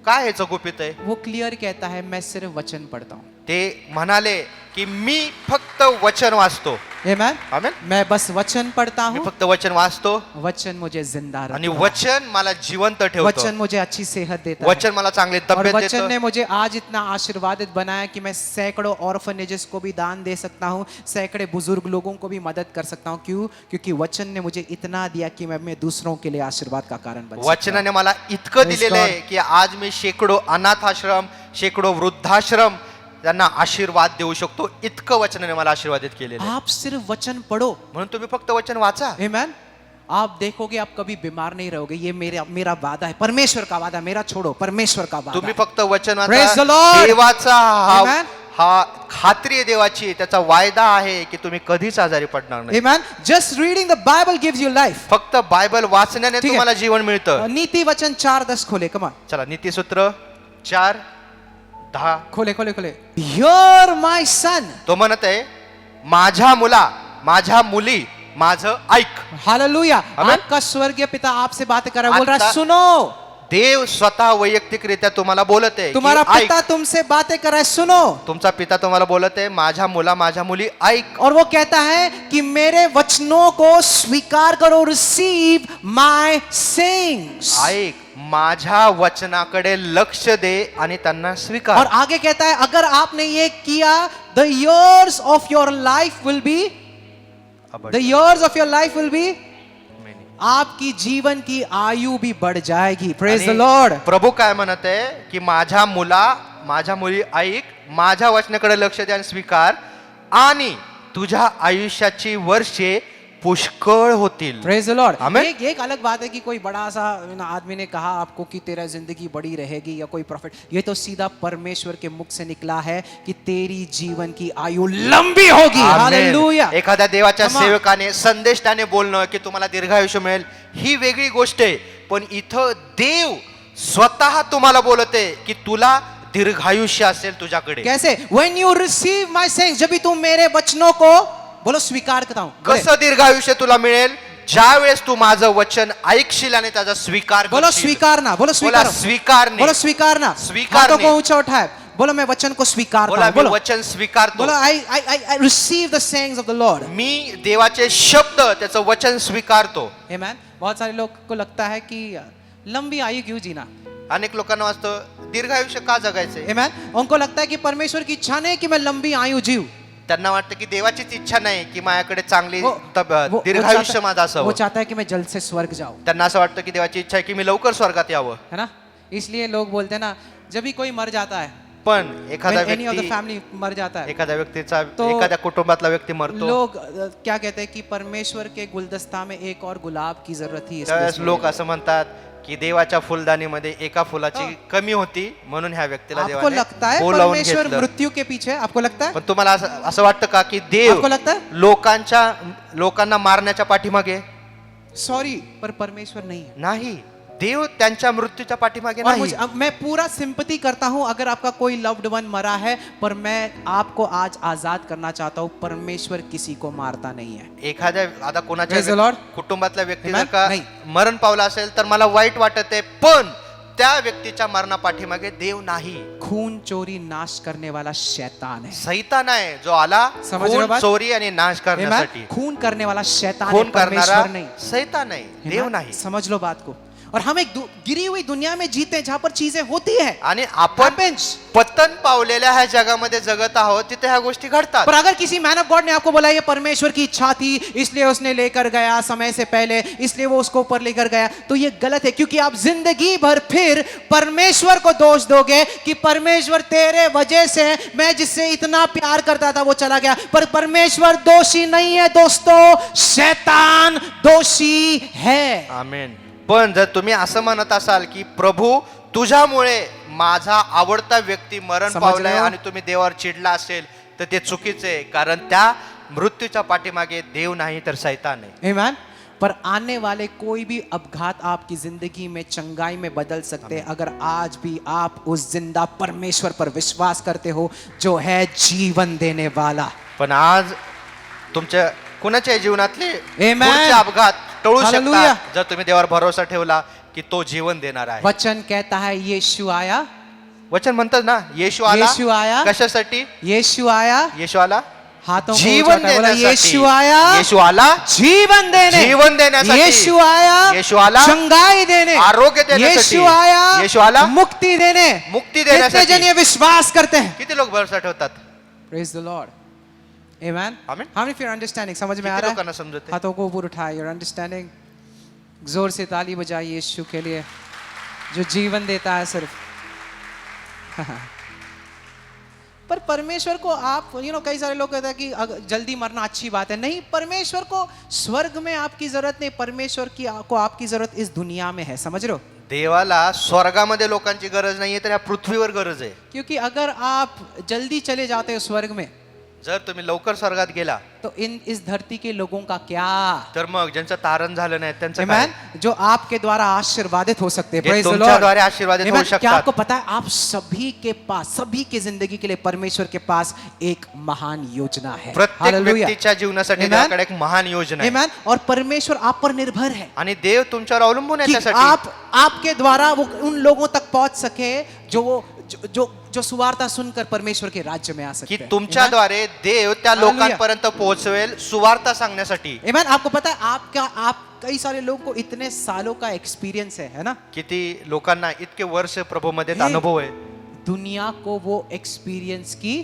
काय ह्याचं गुपित आहे? वो क्लियर कहता है मैं सिर्फ वचन पढ़ता हूँ। ते म्हणाले की मी फक्त वचन वाचतो. Amen? आमेन. मैं बस वचन पढ़ता मी हूँ, फक्त वचन वाचतो वचन मुझे जिंदा आणि रखता है, वचन मला जिवंत ठेवतो. वचन मुझे अच्छी सेहत देता है, वचन मला चांगली और तब्येत वचन देतं. ने मुझे आज इतना आशीर्वादित बनाया कि मैं सैकड़ों ऑर्फनेजेस को भी दान दे सकता हूँ, सैकड़े बुजुर्ग लोगों को भी मदद कर सकता हूँ। क्यों? क्योंकि वचन ने मुझे इतना दिया कि मैं दूसरों के लिए आशीर्वाद का कारण बन सकता हूँ। वचनाने मला इतकं Praise दिलेलं आहे की आज मी शेकडो अनाथ आश्रम, शेकडो वृद्धाश्रम त्यांना आशीर्वाद देऊ शकतो. इतकं वचनाने मला आशीर्वादित केलेलं आहे. आप सिर्फ वचन पढ़ो। म्हणून तुम्ही फक्त वचन वाचा. Amen? आप देखोगे आप कभी बीमार नहीं रहोगे। ये मेरा वादा है, परमेश्वर का वादा, मेरा छोड़ो, परमेश्वर का वादा तुम्ही है। फक्त वचन Praise the वाचा. Lord. देवाचा Amen. हा खात्री आहे देवाची, त्याचा वायदा आहे की तुम्ही कधीच आजारी पडणार नाही. Amen? Just reading the Bible gives you life. फक्त बायबल वाचण्याने ठीक आहे. तुम्हाला जीवन मिळतं. नीति वचन 4:10 खोले, कमा चला नीतिसूत्र 4:10. खोले खोले खोले। Hear my son. तो म्हणत आहे माझ्या मुला, माझ्या मुली, माझं ऐक. हालेलुया। Amen. आपका स्वर्गीय पिता आपसे बातें कर रहा है, बोल रहा है आता- सुनो। देव स्वतः वैयक्तिकरित्या तुम्हाला बोलत आहे की तुम्हारा ऐक. पिता तुमसे बातें कर रहा है, सुनो। तुमचा पिता तुम्हाला बोलत आहे माझ्या मुला, माझ्या मुली ऐक. और वो कहता है कि मेरे वचनों को स्वीकार करो, रिसीव माय सेइंग्स। ऐक, माझ्या वचनाकडे लक्ष दे आणि त्यांना और स्वीकार. आगे कहता है अगर आपने ये किया, the years of your life will be, the years of your life will be, आपकी जीवन की आयु भी बढ़ जाएगी। प्रेज द आणि लॉर्ड। प्रभू काय म्हणत आहे की माझ्या मुला, माझ्या मुली ऐक, माझ्या वचनाकडे लक्ष दे आणि स्वीकार, आणि तुझ्या आयुष्याची वर्षे पुष्कळ होतील. Praise the Lord. Amen. एक अलग बात है कि कोई बड़ा सा आदमी ने कहा आपको कि तेरा जिंदगी बड़ी रहेगी, या कोई प्रॉफिट, ये तो सीधा परमेश्वर के मुख से निकला है कि तेरी जीवन की आयु लंबी होगी। आमेन. हालेलुया। एखाद्या देवाच्या Come on. सेवकाने संदेश त्याने बोलणं की तुम्हाला दीर्घायुष्य मिळेल ही वेगळी गोष्ट आहे, पण इथं देव स्वतः तुम्हाला बोलते की तुला दीर्घायुष्य असेल तुझ्याकडे. कैसे? When you receive my sayings, जब भी तुम मेरे वचनों को बोलो स्वीकार करता हूं, कसं दीर्घायुष्य तुला मिळेल? ज्या वेळेस तू माझं वचन ऐकशील आणि त्याचा स्वीकार बोलो करशील. स्वीकारना, बोलो बोला स्वीकार, स्वीकारणे. बोलो स्वीकारना, स्वीकारणे. हाथों को ऊंचा उठाए, बोलो मैं वचन को स्वीकारता बोला हूं, मी बोलो वचन स्वीकारतो. बोलो I receive the sayings of the Lord. मी देवाचे शब्द, त्याचं वचन स्वीकारतो. Amen. बहुत सारे लोग को लगता है कि लंबी आयु क्यों जीना। अनेक लोकांना वाटतं दीर्घायुष्य का जगायचे. Amen. उनको लगता है कि परमेश्वर की इच्छा नहीं कि मैं लंबी आयु जीव। त्यांना वाटतं की देवाचीच इच्छा नाही की माझ्याकडे चांगली वो दीर्घायुष्य माझं वो असावं. चाहता है कि मैं जल्द से स्वर्ग जाऊं, त्यांना असं वाटतं की देवाची इच्छा आहे की मी लवकर स्वर्गात यावं. है ना। इसलिए लोग बोलते हैं ना, जब भी कोई मर जाता है, पण एखादा when any of the व्यक्ती, family मर जाता है, एखाद्या व्यक्तीचा, तो एखाद्या कुटुंबातला व्यक्ती मरतो, लोग क्या कहते हैं कि परमेश्वर के गुलदस्ता में एक और गुलाब की जरूरत थी, इसलिए त्यावेळेस इसमें लोक असं म्हणतात की देवाच्या फुलदाणीमध्ये एका फुलाची कमी होती म्हणून ह्या व्यक्तीला आपको देवाने लगता है बोलावून परमेश्वर घेतलं. मृत्यू के पीछे है? आपको लगता है? पण तुम्हाला असं वाटतं का की देव आपको लगता है? लोकांना मारण्याच्या पाठीमागे? सॉरी, पर परमेश्वर नहीं है। नाही. देव त्यांच्या मृत्यूच्या पाठीमागे और नाही. अब मैं पूरा सिंपैथी करता हूं अगर आपका कोई लव्ड वन मरा है, पर मैं आपको आज आजाद करना चाहता हूं, परमेश्वर किसी को मारता नहीं है. एखाद्या आता कोणाच्या Praise the Lord. कुटुंबातल्या व्यक्ती Amen. जर का नाही. मरण पावला असेल तर मला वाईट वाटत आहे, पण त्या व्यक्तीच्या मरणा पाठीमागे देव नाही. खून चोरी नाश करने वाला शैतान है. सैतान आहे जो आला समझ रहे हो खून, बात? चोरी आणि नाश Amen. करण्यासाठी. खून करने वाला शैतान खून है, करणारा परमेश्वर नहीं. सैतान आहे, देव Amen. नाही. समझ लो बात को. और हम एक गिरी हुई दुनिया में जीते हैं जहां पर चीजें होती है. आणि आपण पतन पावलेल्या ह्या जगामध्ये जगत आहोत, तिथे ह्या गोष्टी घडतात. पर अगर किसी मैन ऑफ गॉड ने आपको बोला ये परमेश्वर की इच्छा थी इसलिए उसने लेकर गया समय से पहले, इसलिए वो उसको ऊपर लेकर गया, तो ये गलत है. क्योंकि आप जिंदगी भर फिर परमेश्वर को दोष दोगे कि परमेश्वर तेरे वजह से मैं जिससे इतना प्यार करता था वो चला गया. पर परमेश्वर दोषी नहीं है दोस्तों, शैतान दोषी है. आमेन. पण जर तुम्ही असं म्हणत असाल की प्रभू तुझ्यामुळे माझा आवडता व्यक्ती मरण समजलं? पावलाय आणि तुम्ही देवावर चिडला असेल तर ते चुकीचे आहे, कारण त्या मृत्यूच्या पाठीमागे देव नाही तर सैतान आहे. Amen. पर आने वाले कोई भी अपघात आपकी जिंदगी में चंगाई में बदल सकते हैं अगर आज भी आप उस जिंदा परमेश्वर पर विश्वास करते हो जो है जीवन देने वाला. पण आज तुमच्या कुणाच्या जीवनातले Amen. पुढचे अपघात टळू Hallelujah. शकतात जर तुम्ही देवावर भरोसा ठेवला की तो जीवन देणार आहे. वचन कहता है यीशु आया. वचन म्हणतात ना येशू येशू आया. आला कशासाठी? यीशु आया. येशू आला हाथों को जीवन ऊंचा कर बोला, देण्यासाठी. यीशु आया. येशू आला जीवन देने. जीवन देण्यासाठी. यीशु आया. येशू आला चंगाई देने. आरोग्य देण्यासाठी. यीशु आया. येशू आला मुक्ति देने. मुक्ती कितने देण्यासाठी. जन ये विश्वास करते हैं? किती लोक भरोसा ठेवतात? Praise the Lord. Amen. Amen. How many of you are understanding? समझ में आ किती रहा लोकांना है? समजते? हाथों को ऊपर उठाए. You're understanding? जोर से ताली बजाइए यीशु के लिए जो जीवन देता है सिर्फ. पर परमेश्वर को आप कई सारे लोग कहते हैं कि जल्दी मरना अच्छी बात है. नहीं, परमेश्वर को स्वर्ग में आपकी जरूरत नहीं, परमेश्वर को आपकी जरूरत इस दुनिया में है. समझ रहे हो? देवाला स्वर्गामध्ये लोकांची गरज नाहीये तर या पृथ्वीवर गरज आहे. क्योंकि अगर आप जल्दी चले जाते हो स्वर्ग में जर तुम्ही लवकर स्वर्गात गेला तो इस धरती के लोगों का क्या? तर मग ज्यांचं तारण झालं नाही त्यांचं काय? Amen. जो आपके द्वारा आशीर्वादित हो सकते हैं. जे Praise the Lord. तुमच्याद्वारे आशीर्वादित Amen. होऊ क्या शकतात. आपको पता है आप सभी के पास, सभी की जिंदगी के लिए परमेश्वर के पास एक महान योजना है. प्रत्येक Hallelujah. व्यक्तीच्या जीवनासाठी Amen. देवाकडे एक महान योजना आहे. Amen. और परमेश्वर आप पर निर्भर है आणि देव तुमच्यावर अवलंबून आहे कि त्यासाठी. आप आपके द्वारा वो उन लोगों तक पहुंच सके जो सुवार्ता सुनकर परमेश्वर के राज्य में आ सकते की हैं. तुमच्याद्वारे देव त्या Hallelujah. लोकांपर्यंत पोहोचवेल सुवार्ता सांगण्यासाठी. Amen. आपको पता है आप कई सारे लोगों को इतने सालों का एक्सपीरियंस है ना? किती लोकांना इतके वर्ष प्रभूमध्ये हे. अनुभव आहे. दुनिया को वो एक्सपीरियंस की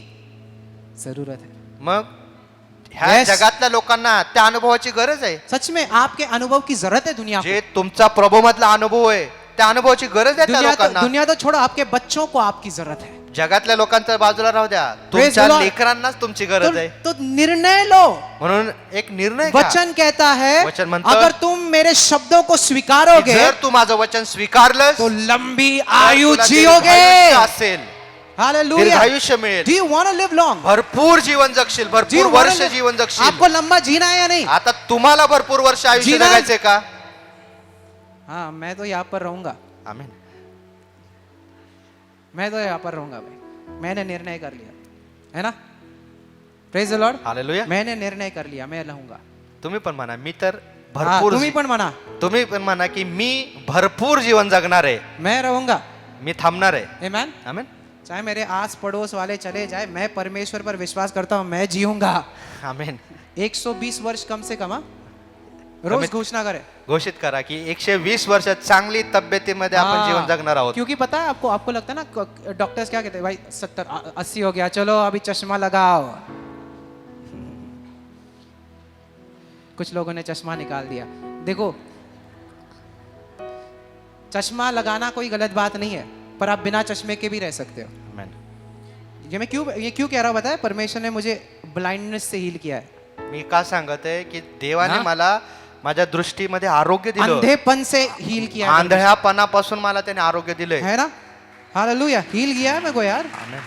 जरूरत है. मग ह्या Yes. जगातल्या लोकांना त्या अनुभवाची गरज आहे. सच में आपके अनुभव की जरूरत है दुनिया को. जे तुमचा प्रभूमधला अनुभव आहे त्या अनुभवाची गरज आहे त्या लोकांना. दुनिया तो छोड़ो, आपके बच्चों को आपकी जरूरत है. जगातल्या लोकांच्या बाजूला राहू द्या, Praise तुमच्या the Lord. लेकरांनाच तुमची गरज आहे. तो निर्णय लो. म्हणून एक निर्णय घ्या. वचन कहता है वचन म्हणतं, अगर तुम मेरे शब्दों को की स्वीकारोगे जर तू माझं वचन स्वीकारलंस तो लंबी तर आयु तुला जियोगे. दीर्घायुष्य असेल, हालेलुया. दीर्घायुष्य मिळेल, Do you want to live long? भरपूर जीवन जगशील, Do भरपूर you wanna वर्ष live- जीवन जगशील. आपको लंबा जीना है या नहीं? आता तुम्हाला भरपूर वर्ष आयुष्य जीवन- जगायचंय का? हाँ, मैं तो यहाँ पर रहूंगा. आमेन. मैं तो यहाँ पर रहूंगा भाई. मैंने निर्णय कर लिया है ना. Praise the Lord. हालेलुया. मैंने निर्णय कर लिया, मैं रहूंगा. तुम्ही पण म्हणा मी तर हाँ, भरपूर तुम्ही पण म्हणा तुम्ही पण म्हणा की मी भरपूर जीवन जगणार आहे, मैं रहूंगा. मी थांबणार आहे. आमेन. आमेन. चाहे मेरे आस पड़ोस वाले चले जाए, मैं परमेश्वर पर विश्वास करता हूँ, मैं जीऊंगा. आमेन. 120 वर्ष कम से कम. हाँ? रोज कमीत- घोषणा करे. घोषित करा की 120 वर्ष चांगली तब्येतीमध्ये आपण हाँ, जीवन जगणार आहोत. क्योंकि पता है आपको लगता है ना डॉक्टर्स क्या कहते हैं, भाई 70-80 हो गया, चलो अभी चश्मा लगाओ. कुछ लोगों ने चश्मा निकाल दिया. देखो, चश्मा लगाना कोई गलत बात नहीं है, पर आप बिना चश्मे के भी रह सकते हो. आमेन. ये क्यों कह रहा हूं, पता है? परमेश्वर ने मुझे ब्लाइंडनेस से हील किया है. मी का सांगत आहे की देवाने हाँ? मला माझ्या दृष्टीमध्ये आरोग्य दिलं. अंधेपन से हील किया है. आंधळ्यापणापासून मला त्याने आरोग्य दिलंय. है ना. हालेलुया. हील किया है मेरे को यार. आमेन.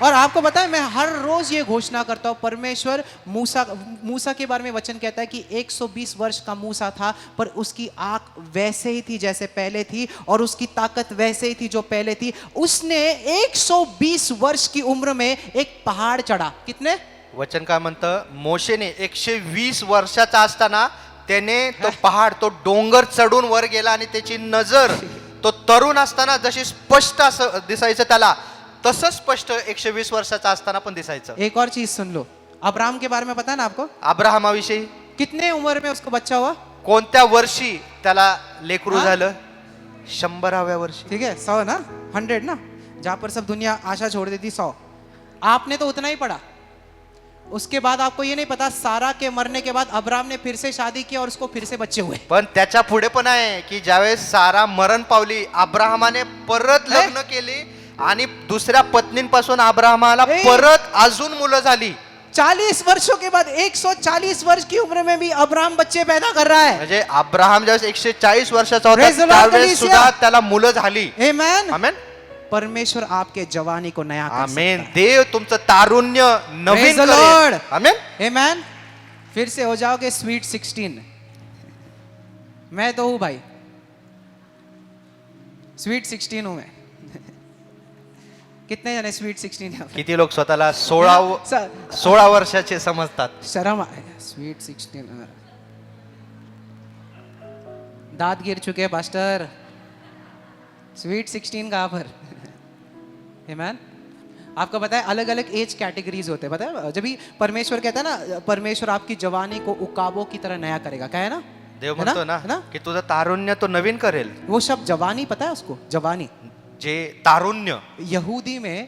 और आपको पता है मैं हर रोज ये घोषणा करता हूँ, परमेश्वर मूसा के बारे में वचन कहता है कि 120 वर्ष का मूसा था, पर उसकी आंख वैसे ही थी जैसे पहले थी, और उसकी ताकत वैसे ही थी जो पहले थी। उसने 120 वर्ष की उम्र में एक पहाड़ चढ़ा। कितने? वचन काय म्हणतं, मोशेने 120 वर्षाचा असताना त्याने तो पहाड, तो डोंगर चढून वर गेला आणि त्याची नजर तो तरुण असताना जशी स्पष्ट असं दिसायचं त्याला, तसं स्पष्ट 120 वर्षाचा असताना पण दिसायचं. एक और चीज सुन लो, अब्राहम के बारे में पता है ना आपको? अब्राहमाविषयी कितने उम्र में उसको बच्चा हुआ? कोणत्या वर्षी त्याला लेकरू झालं? 100व्या वर्षी. ठीक है, 100 ना, 100 ना, जहां पर सब दुनिया आशा छोड़ देती 100. आपने तो उतना ही पढ़ा. उसके बाद आपको ये नहीं पता, सारा के मरने के बाद अब्राहम ने फिर से शादी की और उसको फिर से बच्चे हुए. पण त्याच्या पुढे पण आहे की ज्यावेळेस सारा मरण पावली, अब्राहमाने परत लग्न केली आणि दुसऱ्या पत्नींपासून अब्राहमाला परत अजून मुलं झाली. 40 वर्षों के बाद 140 वर्ष की उम्र में भी अब्राहम बच्चे पैदा कर रहा है. म्हणजे अब्राहम ज्यावेळेस 140 वर्षाचा होता Praise the Lord, त्यावेळेस Felicia. सुद्धा त्याला मुलं झाली. आमेन. आमेन. परमेश्वर आपके जवानी को नया कर आमेन. सकता है. देव तुमचं तारुण्य नवीन Praise the करेल. Lord. आमेन. आमेन. फिर से हो जाओगे स्वीट 16. मैं तो हूं भाई, स्वीट 16 हूं मैं. कितने जने स्वीट 16 हैं? किती लोक स्वतःला 16 वर्षाचे समजतात? शर्म आए. स्वीट 16. दांत गिर चुके पास्टर. स्वीट 16 कहाँ पर? आमेन. आपको पता है अलग अलग एज कैटेगरीज होते हैं, पता है? जब भी परमेश्वर कहता है ना, परमेश्वर आपकी जवानी को उकाबों की तरह नया करेगा. क्या है ना? देव म्हणतो ना की तुझं तारुण्य तो नवीन करेल. वो शब्द जवानी पता है उसको? जवानी. जे तारुण्य, यहूदी में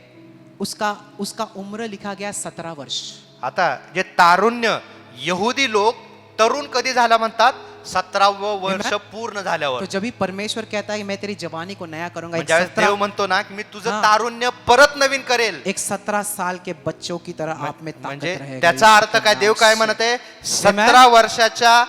उसका उम्र लिखा गया 17 वर्ष. आता जे तारुण्य, यहुदी लोक तरुण कधी झाला म्हणतात? 17वं वर्ष पूर्ण झाल्यावर. तो जब भी परमेश्वर कहता है कि मैं तेरी जवानी को नया करूंगा, म्हणजे देव म्हणतो ना की मी तुझं तारुण्य परत नवीन करेल. एक 17 साल के बच्चों की तरह आप में ताकत म्हणजे रहेगी. त्याचा अर्थ काय? देव काय म्हणत आहे? 17 वर्षाच्या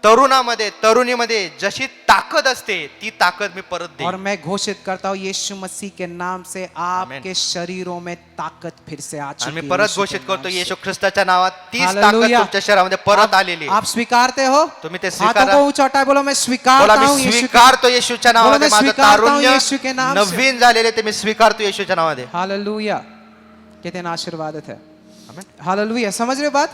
तरुणामध्ये, तरुणीमध्ये जशी ताकद असते ती ताकद मी परत देईन. और मैं घोषित करता हूँ यीशु मसीह के नाम से आपके शरीरों में ताकद फिर से आ चुकी है. मी परत घोषित करतो येशू ख्रिस्ताच्या नावात तीच ताकद हालेलुया. तुमच्या शरीरामध्ये परत आलेली. आप स्वीकारते हो? तुम्ही ते हाथों स्वीकारा. को ऊंचा उठाए, बोलो मैं स्वीकारता बोला हूँ मी यीशु के. स्वीकारतो येशूच्या नावामध्ये. बोला, मैं माझं स्वीकारता हूँ तारुण्य यीशु के नाम से. नवीन झालेले ते मी स्वीकारतो येशूच्या नावामध्ये. हालेलुया. कितने आशीर्वादित है. आमेन. हालेलुया. समझ रहे हो बात?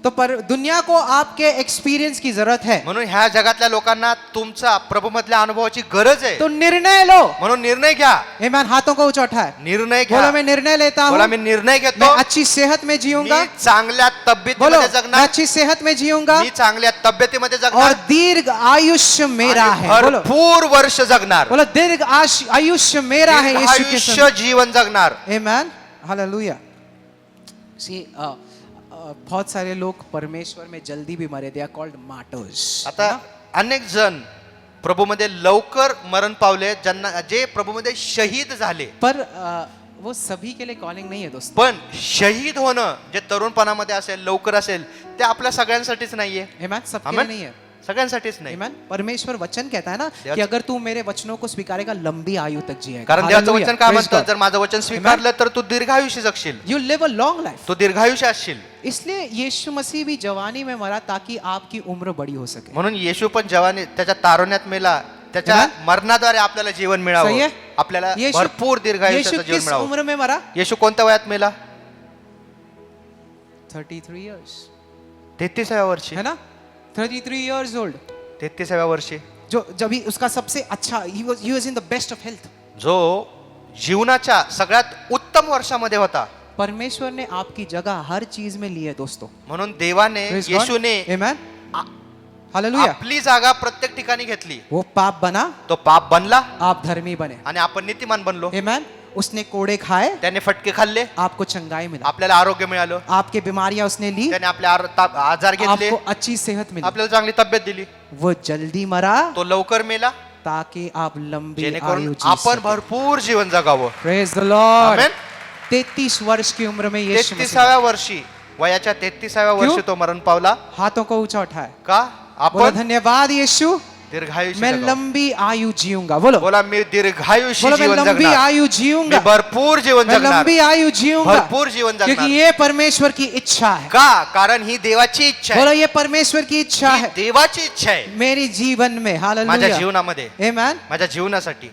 तो पर दुनिया को आपके एक्सपीरियंस की जरूरत है. म्हणून ह्या जगातल्या लोकांना तुमचा प्रभू मधल्या अनुभवाची गरज आहे. तो निर्णय लो. म्हणून निर्णय घ्या. आमेन. हाथों को ऊंचा उठाए. निर्णय घ्या. बोलो मैं निर्णय लेता बोला हूँ, मी निर्णय मैं घेतो. अच्छी सेहत में जीऊंगा. मी चांगल्या बोलो तब्येतीमध्ये मैं जगणार. अच्छी सेहत में जीऊंगा मी चांगल्या तब्येतीमध्ये और जगणार. दीर्घ आयुष्य मेरा आणि है. बोलो भरपूर वर्ष जगणार. बोलो दीर्घ आयुष्य मेरा है दीर्घ यीशु के आयुष्य जीवन जगणार. आमेन. हालेलुया. सी बहुत सारे लोग परमेश्वर में जल्दी भी मरे. They are called martyrs. आता अनेक जण प्रभूमध्ये लवकर मरण पावले, ज्यांना जे प्रभूमध्ये शहीद झाले. पर वो सभी के लिए कॉलिंग नहीं है दोस्तों. पण शहीद होणं जे तरुणपणामध्ये असेल, लवकर असेल, ते आपल्या सगळ्यांसाठीच नाहीये. आमेन. सबके लिए आमेन. नहीं है. सगळ्यांसाठीच नाही. आमेन. परमेश्वर वचन कहता है ना देवाचं- कि अगर तू मेरे वचनों को स्वीकारेगा लंबी आयु तक जिएगा. कारण देवाचं Hallelujah. वचन काय Praise म्हणतं? God. जर माझं वचन स्वीकारलं तर तू दीर्घायुष्य जगशील. You live a long life. तू दीर्घायुष्य असशील. इसलिए यीशु मसीह भी जवानी में मरा ताकि आपकी उम्र बड़ी हो सके. म्हणून येशू पण जवानी त्याच्या तारुण्यात मेला, त्याच्या आमेन. मरणाद्वारे आपल्याला जीवन सही मिळावं, आहे. आपल्याला यीशु- भरपूर यीशु दीर्घायुष्याचं जीवन किस मिळावं. उम्र में मरा? येशू कोणत्या वयात मेला? 33 years. 33व्या वर्षी. है ना? 33 years old. 33व्या वर्षी. जो जब ही उसका सबसे अच्छा he was in the best of health. जो जीवनाच्या सगळ्यात उत्तम वर्षामध्ये होता. परमेश्वर ने आपकी जगह हर चीज में ली है दोस्तों. म्हणून देवाने, Praise God. येशूने Amen. हालेलुया. आपली जागा प्रत्येक ठिकाणी घेतली. वो पाप बना, तो पाप बनला आप धर्मी बने. आणि आपण नीतिमान बनलो. Amen. उसने कोड़े खाए, त्याने फटके खाल्ले, आपको चंगाई मिला. आपल्याला आरोग्य मिळालं. आपके बीमारियां उसने ली, त्याने आपले आजार घेतले, आपको अच्छी सेहत मिली. आपल्याला चांगली तब्येत दिली. वो जल्दी मरा तो लवकर मेला ताकि आप लंबी जेणेकरून आयु जी आपण सके. भरपूर जीवन जगावं. Praise the Lord. आमेन. 33 वर्ष की उम्र में यीशु मसीह 33व्या वर्षी, वयाच्या 33व्या वर्षी क्यों? तो मरण पावला. हाथों को ऊंचा उठाए. का? बोलो आपण धन्यवाद यीशु. दीर्घायुष्य मैं जगावं. लंबी आयु जीऊंगा. बोलो बोला मी दीर्घायुष्य बोलो, मैं जीवन लंबी जगणार. आयु मी जीऊंगा. भरपूर जीवन मैं जगणार. लंबी आयु जीऊंगा भरपूर जीवन क्योंकि जगणार. ये परमेश्वर की इच्छा है. का? कारण ही देवाची इच्छा बोलो आहे. ये परमेश्वर की इच्छा ही है देवाची इच्छा आहे मेरी जीवन में. माझ्या हालेलुया. जीवनामध्ये, आमेन. माझ्या जीवनासाठी.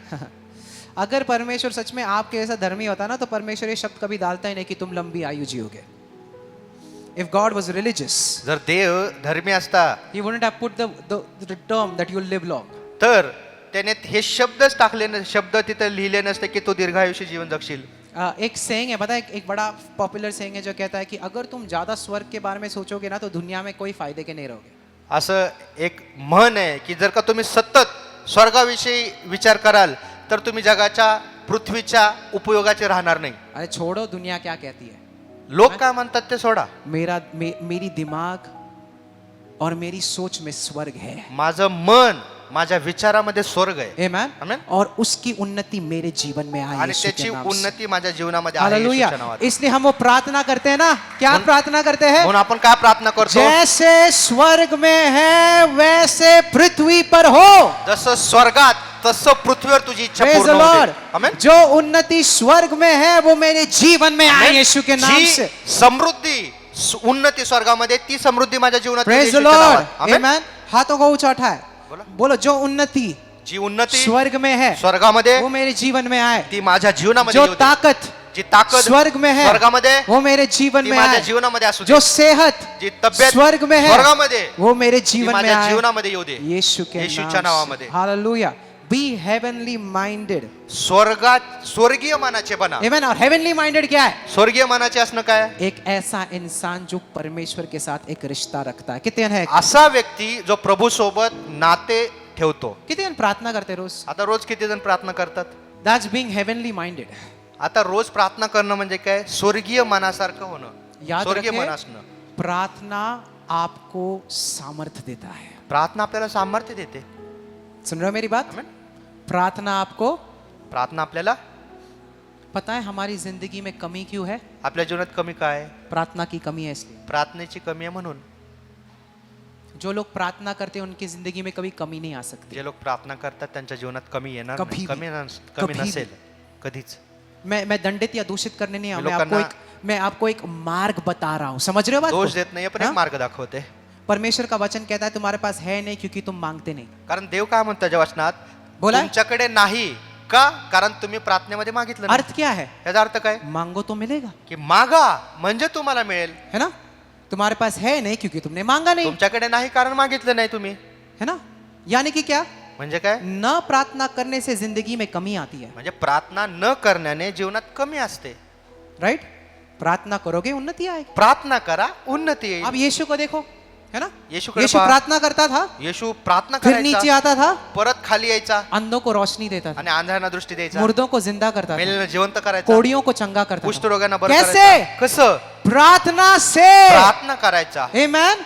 अगर परमेश्वर सच में आपके जैसा धर्मी होता ना तो परमेश्वर ये शब्द कभी डालता ही नहीं कि तुम लंबी आयु जियोगे. If God was religious, जर देव धर्मी असता He wouldn't have put the term that you'll live long. तर त्याने हे शब्दच टाकले शब्द तिथे लिहिले नसते की तू दीर्घायुष्य जीवन जगशील. एक सेइंग है, पता है, एक बड़ा पॉपुलर सेइंग है जो कहता है कि अगर तुम ज्यादा स्वर्ग के बारे में सोचोगे ना तो दुनिया में कोई फायदे के नहीं रहोगे. असं एक म्हण आहे की जर का तुम्ही सतत स्वर्गाविषयी विचार कराल तर तुम्ही जगाच्या पृथ्वीच्या उपयोगाचे राहणार नाही. अरे छोड़ो दुनिया क्या कहती है. लोक काय म्हणतात ते सोडा. मेरी दिमाग और मेरी सोच में स्वर्ग है. माझं मन माझ्या विचारामध्ये स्वर्ग आहे. आमेन. आमेन. और उसकी उन्नति मेरे जीवन में आई आणि यीशु के त्याची नाम से. उन्नती माझ्या जीवनामध्ये आहे हालेलुया. येशूच्या नावात. इसलिए हम वो प्रार्थना करते हैं ना. क्या प्रार्थना करते हैं. म्हणून आपण काय प्रार्थना करतो. जैसे स्वर्ग में है वैसे पृथ्वी पर हो. जसं स्वर्गात तसं पृथ्वीवर तुझी इच्छा Praise पूर्ण the होऊ Lord. दे. आमेन. जो उन्नति स्वर्ग में है वो मेरे जीवन में आए यीशु के नाम जी से. समृद्धी उन्नती स्वर्गामध्ये ती समृद्धी माझ्या जीवनात येईल Praise the येशूच्या Lord. नावात. आमेन. Amen. हाथों को ऊंचा उठाए. बोला. बोलो जो उन्नति जी उन्नती स्वर्ग में है स्वर्गामध्ये वो मेरे जीवन में आए. ती माझ्या जीवनामध्ये जो येऊ दे. ताकत जी ताकद स्वर्ग में है स्वर्गामध्ये वो मेरे जीवन ती में माझ्या आए. जीवनामध्ये असू दे. जो सेहत जी तब्येत स्वर्ग में है स्वर्गामध्ये वो मेरे ती जीवन में माझ्या आए जीवनामध्ये येऊ दे. यीशु के येशूच्या नाम नावामध्ये. से. हालेलुया. बी हेवनली माइंडेड. स्वर्गात स्वर्गीय मनाचे बना. आमेन. और हेवनली माइंडेड क्या है. स्वर्गीय मनाचे असणं काय. एक ऐसा इंसान जो परमेश्वर के साथ एक रिश्ता रखता है. कितने है. असा व्यक्ती जो प्रभू सोबत नाते ठेवतो. कितने जन प्रार्थना करते रोज. आता रोज किती जण प्रार्थना करतात. That's being heavenly minded. आता रोज प्रार्थना करणं म्हणजे काय. स्वर्गीय मनासारखं होणं. याद स्वर्गीय रखें, मन असणं. प्रार्थना आपको सामर्थ्य देता है. प्रार्थना आपल्याला सामर्थ्य देते. सुन रहे हो मेरी बात. आमेन. प्रार्थना आपको प्रार्थना आपल्याला. पता है हमारी जिंदगी में कमी क्यों है. आपल्या जीवनात कमी काय आहे. प्रार्थना की कमी है इसलिए. प्रार्थनेची कमी आहे म्हणून. जो लोग प्रार्थना करते हैं उनकी जिंदगी में कभी कमी नहीं आ सकती. जे लोक प्रार्थना करतात त्यांच्या जीवनात कमी येणार कभी नाही. भी. कमी कभी भी. नसेल कधीच. मैं दंडित या दूषित करने नहीं आया. लोकांना- मैं आपको एक मार्ग बता रहा हूं. समझ रहे हो बात दोष को? देत नाही पण हाँ? एक मार्ग दाखवते. परमेश्वर का वचन कहता है तुम्हारे पास है नहीं क्योंकि तुम मांगते नहीं. कारण देव काय म्हणतो त्याच्या वचनात. बोला. तुमच्याकडे नाही का कारण तुम्ही प्रार्थनेमध्ये मागितलं नाही. अर्थ क्या है. याचा अर्थ काय. मांगो तो मिलेगा. की मागा म्हणजे तुम्हाला मिळेल. है ना. तुम्हारे पास है नहीं क्योंकि तुमने मांगा नहीं. तुमच्याकडे नाही कारण मागितलं नाही तुम्ही. है ना. यानी कि क्या. म्हणजे काय. न प्रार्थना करने से जिंदगी में कमी आती है. म्हणजे प्रार्थना न करण्याने जीवनात कमी असते. राइट. प्रार्थना करोगे उन्नति आएगी. प्रार्थना करा उन्नती येईल. अब यीशु को देखो. है ना. यीशु प्रार्थना करता था. येशू प्रार्थना फिर नीचे करायचा. आता था. परत खाली यायचा अंधों को रोशनी देता था. आणि अंधारांना दृष्टी द्यायचा. मुर्दों को जिंदा करता था. मेलेला जिवंत करायचा. कोड़ियों को चंगा करता कुष्ठ था. रोगांना बरं कैसे? करायचा. कसं. प्रार्थना से. प्रार्थना करायचा. आमेन.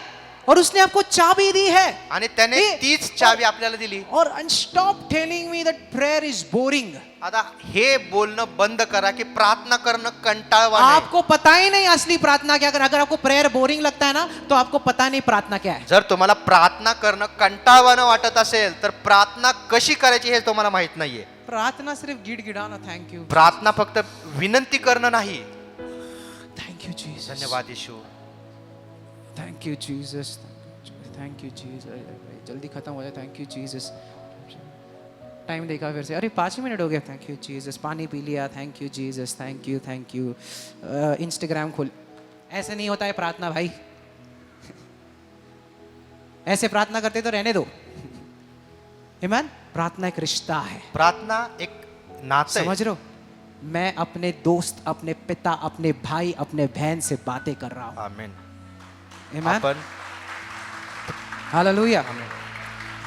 और उसने आपको चाबी दी है. आणि त्याने हे- तीच चावी आपल्याला दिली. और stop telling me that prayer is boring. आता हे बोलणं बंद करा की प्रार्थना करणं कंटाळवाणं आहे. आपको पता ही नहीं असली प्रार्थना क्या. अगर आपको प्रेयर बोरिंग लगता है ना तो आपको पता नहीं प्रार्थना क्या है. जर तुम्हाला प्रार्थना करणं कंटाळवाणं वाटत असेल तर प्रार्थना कशी करायची हे तुम्हाला माहित नाहीये. प्रार्थना सिर्फ गिड़गिड़ाना. Thank you. प्रार्थना फक्त विनंती करणं नाही. Thank you Jesus. धन्यवाद येशू. Thank you Jesus. Thank you Jesus. जल्दी खत्म हो जाए. Thank you Jesus. टाइम देखा फिर से. अरे 5 मिनट हो गया. Thank you Jesus. पानी पी लिया. Thank you Jesus. Thank you. Instagram खोल. ऐसे नहीं होता है प्रार्थना भाई. ऐसे प्रार्थना करते तो रहने दो. आमेन. प्रार्थना एक रिश्ता है. प्रार्थना एक नातं आहे. समझ रहे हो. मैं अपने दोस्त, अपने पिता, अपने भाई, अपने बहन से बातें कर रहा हूं. आमेन. आमेन. आपण हालेलुया.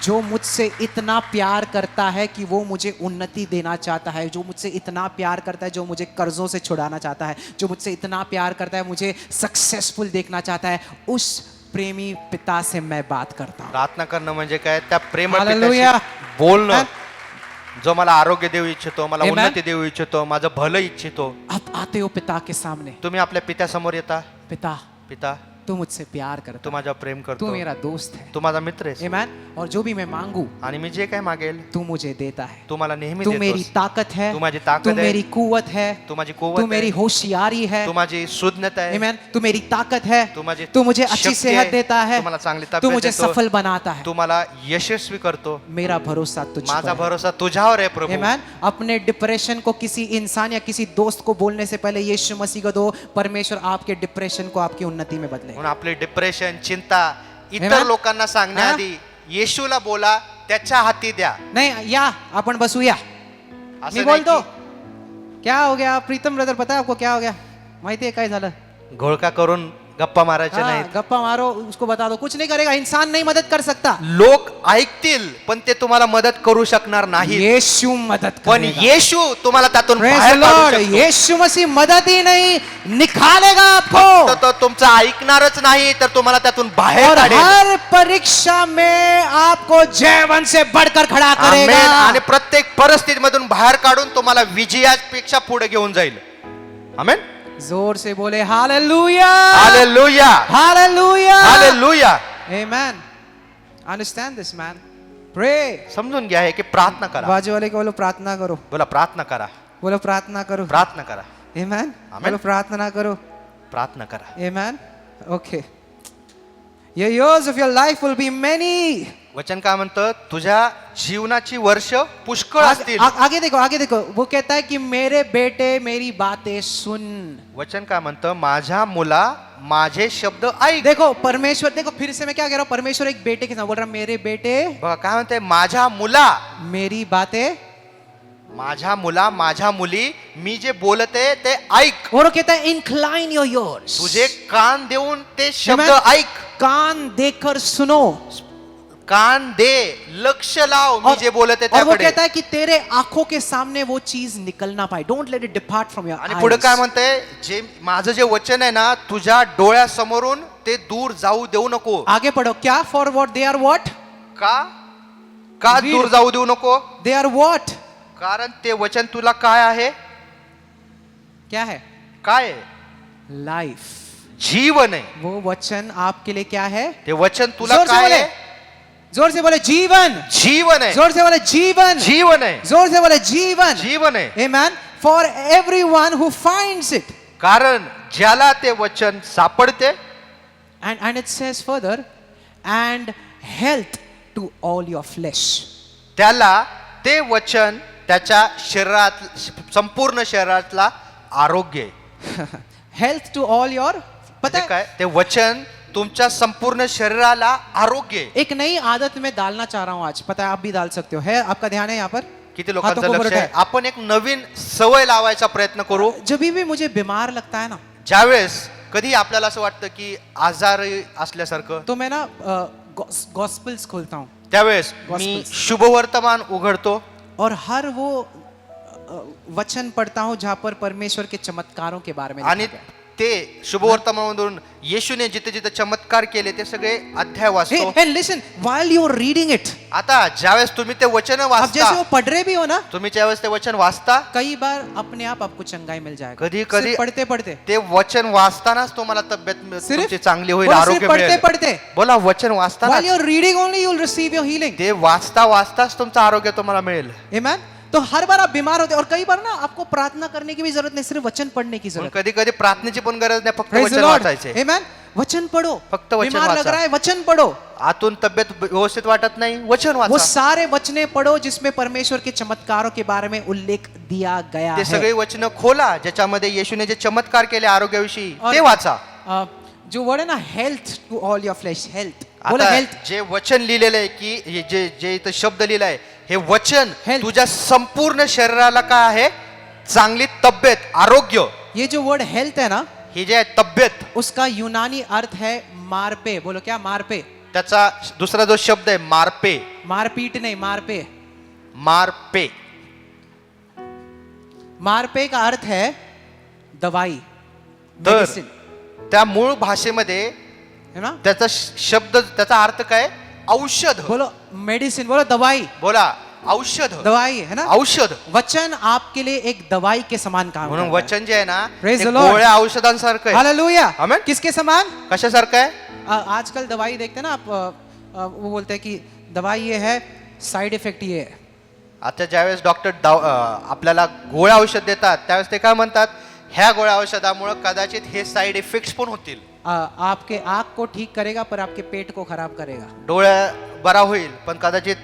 जो मुझसे इतना प्यार करता है कि वो मुझे उन्नति देना चाहता है, जो मुझसे इतना प्यार करता है, जो मुझे कर्जों से छुड़ाना चाहता है, जो मुझसे इतना प्यार करता है, मुझे सक्सेसफुल देखना चाहता है, उस प्रेमी पिता से मैं बात करता हूं. प्रार्थना करणं म्हणजे काय. त्या प्रेमळ हालेलुया. पित्याशी बोलणं. जो मला आरोग्य देऊ इच्छितो, मला Amen. उन्नती देऊ इच्छितो, माझं भलं इच्छितो. आप आते हो पिता के सामने. तुम्ही आपल्या पित्यासमोर येता. पिता पिता तू मुझसे प्यार करता तू माझ्यावर प्रेम है, तू करतो, मेरा दोस्त है। तू माझा मित्र आहेस आमेन। और जो भी मैं मांगू आणि मी जे काय मागेल तू मुझे देता है। तू मला नेहमी तू मेरी देतोस. ताकत है, तू माझी ताकद तू आहे, मेरी कुवत है, तू माझी तू कुवत मेरी आहे, होशियारी है। तू माझी सुज्ञता आहे, आमेन। तू मेरी ताकत है, तू माझी तू मुझे अच्छी शक्ती सेहत आहे, देता है, तू मला चांगली तू तब्येत मुझे देतो, सफल बनाता है। तू मला यशस्वी करतो. मेरा भरोसा तुझ माझा पर है। भरोसा तुझ्यावर आहे प्रभू. आमेन। अपने डिप्रेशन को किसी इंसान या किसी दोस्त को बोलने से पहले यीशु मसीह को दो, परमेश्वर आपके डिप्रेशन को आपकी उन्नति में बदले। म्हणून आपले डिप्रेशन, चिंता इतर Amen. लोकांना सांगण्याआधी येशूला बोला, त्याच्या हाती द्या. नहीं, या अपन बसूया। असं मी नाही बोलतो की क्या हो गया प्रीतम ब्रदर, पता है आपको क्या हो गया? माहिती है काय झालं? घोळका करून गप्पा मारायचे हाँ, नाहीत. गप्पा मारो, उसको बता दो, कुछ नहीं करेगा, इंसान नहीं मदद कर सकता, लोक ऐकतील पण ते तुम्हाला मदत करू शकणार नाही. यीशु मदद पण करेगा। येशू तुम्हाला त्यातून Praise बाहेर the काढू Lord, शकतो. यीशु मसीह मदद ही नहीं निकालेगा फक्त आपको, तो तुमचं ऐकणारच नाही तर तुम्हाला त्यातून बाहेर और काढेल. हर परीक्षा में आपको जयवन से बढ़कर खड़ा आमेन. करेगा। आणि प्रत्येक परिस्थितीमधून बाहेर काढून तुम्हाला विजयापेक्षा पुढे घेऊन जाईल. आमेन. जोर से बोले हालेलुया, हालेलुया, हालेलुया, हालेलुया. आमेन। अंडरस्टैंड दिस मैन, प्रे। समजून घ्या हे की प्रार्थना करा. बाजू वाले को बोलो प्रार्थना करो, बोला प्रार्थना करा, बोलो प्रार्थना करो। प्रार्थना करा, आमेन। Amen. बोलो प्रार्थना करो। प्रार्थना करा. Amen. Okay. Your years of your life will be many. वचन काय म्हणतं, तुझ्या जीवनाची वर्ष पुष्कळ असतील. आगे देखो, आगे देखो, वो कहता है कि मेरे बेटे मेरी बातें सुन। वचन काय म्हणतं, माझ्या मुला माझे शब्द ऐक. देखो परमेश्वर, देखो फिर से मैं क्या कह रहा हूँ, परमेश्वर एक बेटे के साथ बोल रहा, मेरे बेटे बघा काय म्हणते, माझ्या मुला, मेरी बातें, माझ्या मुला, माझ्या मुली, मी जे बोलते ते ऐक. और वो कहता है incline your ears, तुझे कान देऊन ते शब्द Amen. ऐक. कान देकर सुनो, कान दे, लक्ष लाव मी जे बोलते और वो त्याकडे. कहता है कि तेरे आंखों के सामने वो चीज निकल ना पाए, don't let it depart from your आणि पुढे काय म्हणते, जे माझं जे वचन आहे ना, तुझ्या डोळ्यासमोरून ते दूर जाऊ देऊ नको. आगे पढ़ो, क्या for what they are what, का का Read. दूर जाऊ देऊ नको? दे आर व्हाट, कारण ते वचन तुला काय आहे, क्या है? काय आहे? लाइफ। जीवन आहे. वो वचन आपके लिए क्या है? ते वचन तुला जोर से काय बोले, आहे? जोर से बोले जीवन, जीवन आहे. जोर से बोले जीवन, जीवन आहे. जोर से बोले जीवन। जीवन आहे. Amen. For everyone who finds it. कारण ज्याला ते वचन सापडते, And it says further, and health to all your flesh. त्याला ते वचन त्याच्या शरीरात, संपूर्ण शरीरातला आरोग्य आहे. Health to all your, पता म्हणजे है काय, ते वचन तुमच्या संपूर्ण शरीराला आरोग्य आहे. एक नई आदत मैं डालना चाह रहा हूं आज, पता है आप भी डाल सकते हो, है आपका ध्यान है यहाँ पर? किती हाथों लोकांचं को लक्ष ऊपर आहे. उठाए। आपण एक नवीन सवय लावायचा प्रयत्न करू. जब भी मुझे बीमार लगता है ना, ज्यावेळेस कधी आपल्याला असं वाटतं की आजार असल्यासारखं, तो मैं ना गॉस्पेल्स खोलता हूँ, त्यावेळेस मी Gospels. शुभवर्तमान उघडतो और हर वो वचन पढ़ता हूँ जहाँ पर परमेश्वर के चमत्कारों के बारे में लिखा आणि गया है। ते शुभवर्तमानमधून येशूने जिथे जिथे चमत्कार केले ते सगळे अध्याय वाचतो. Hey, and listen, while you are reading it, आता ज्यावेळेस तुम्ही ते वचन अब वाचता, जैसे वो पढ़ रहे भी हो ना, तुम्ही ज्यावेळेस ते वचन वाचता, कई बार अपने आप आपको चंगाई मिल जाएगा, कधी-कधी सिर्फ पढ़ते पढ़ते, ते वचन वाचतानाच तुम्हाला तब्येत सिर्फ तुमची चांगली होईल, बोलो, आरोग्य सिर्फ पढ़ते मिळेल. पढ़ते, बोला वचन वाचताना, while you are reading only you will receive your healing. ते वाचता वाचताच तुमचं आरोग्य तुम्हाला मिळेल. Amen. तो हर बार आप बीमार होते हैं, और कई बार ना आपको प्रार्थना करने की भी जरूरत नहीं, सिर्फ वचन पढ़ने की जरूरत है। कधी कधी प्रार्थनेची पण गरज नाही, फक्त Praise the वचन Lord. वाचायचे. Amen. वचन पढ़ो, फक्त वचन बीमार लग वाचा. रहा है वचन पढ़ो, आतून तब्येत व्यवस्थित वाटत नाही, वचन वो वाचा. सारे वचने पढ़ो जिसमें परमेश्वर के चमत्कारों के बारे में उल्लेख दिया गया ते है। सगळे वचन खोला ज्याच्यामध्ये येशूने जे चमत्कार केले आरोग्याविषयी, और- ते वाचा. जो वर्ड है ना, health to all your flesh, health, बोलो आता हेल्थ। जे वचन लिहिलेलं आहे की हे जे जे इथं शब्द लिहिलाय, हे वचन Health. तुझ्या संपूर्ण शरीराला काय आहे, चांगली तब्येत, आरोग्य. ये जो वर्ड हेल्थ है ना, ही जे आहे तब्येत, उसका यूनानी अर्थ है मारपे। बोलो क्या? मारपे। त्याचा दुसरा जो शब्द आहे मारपे. मारपीट नहीं, मारपे। मारपे. मारपे का अर्थ है दवाई, तर मेडिसिन, त्या मूळ भाषेमध्ये है ना? त्याचा शब्द, त्याचा अर्थ काय, औषध. बोलो मेडिसिन, बोलो दवाई। बोला औषध दवाई है ना, औषध. वचन आपके लिए एक दवाई के समान काम म्हणून करता है. वचन जे आहे ना Praise ते the Lord. गोळ्या औषधांसारखं आहे. हालेलुया. Amen. किसके समान? कशासारखं आहे? आजकल दवाई देखते हैं ना आप, वो बोलते हैं कि दवाई ये है, साइड इफेक्ट ये है. आता ज्यावेळेस डॉक्टर आपल्याला गोळ्या औषध देतात त्यावेळेस ते काय म्हणतात, ह्या गोळ्या औषधामुळे कदाचित हे साईड इफेक्ट्स पण होतील. आपके आँख को ठीक करेगा पर आपके पेट को खराब करेगा. डोळ्या बरा होईल पण कदाचित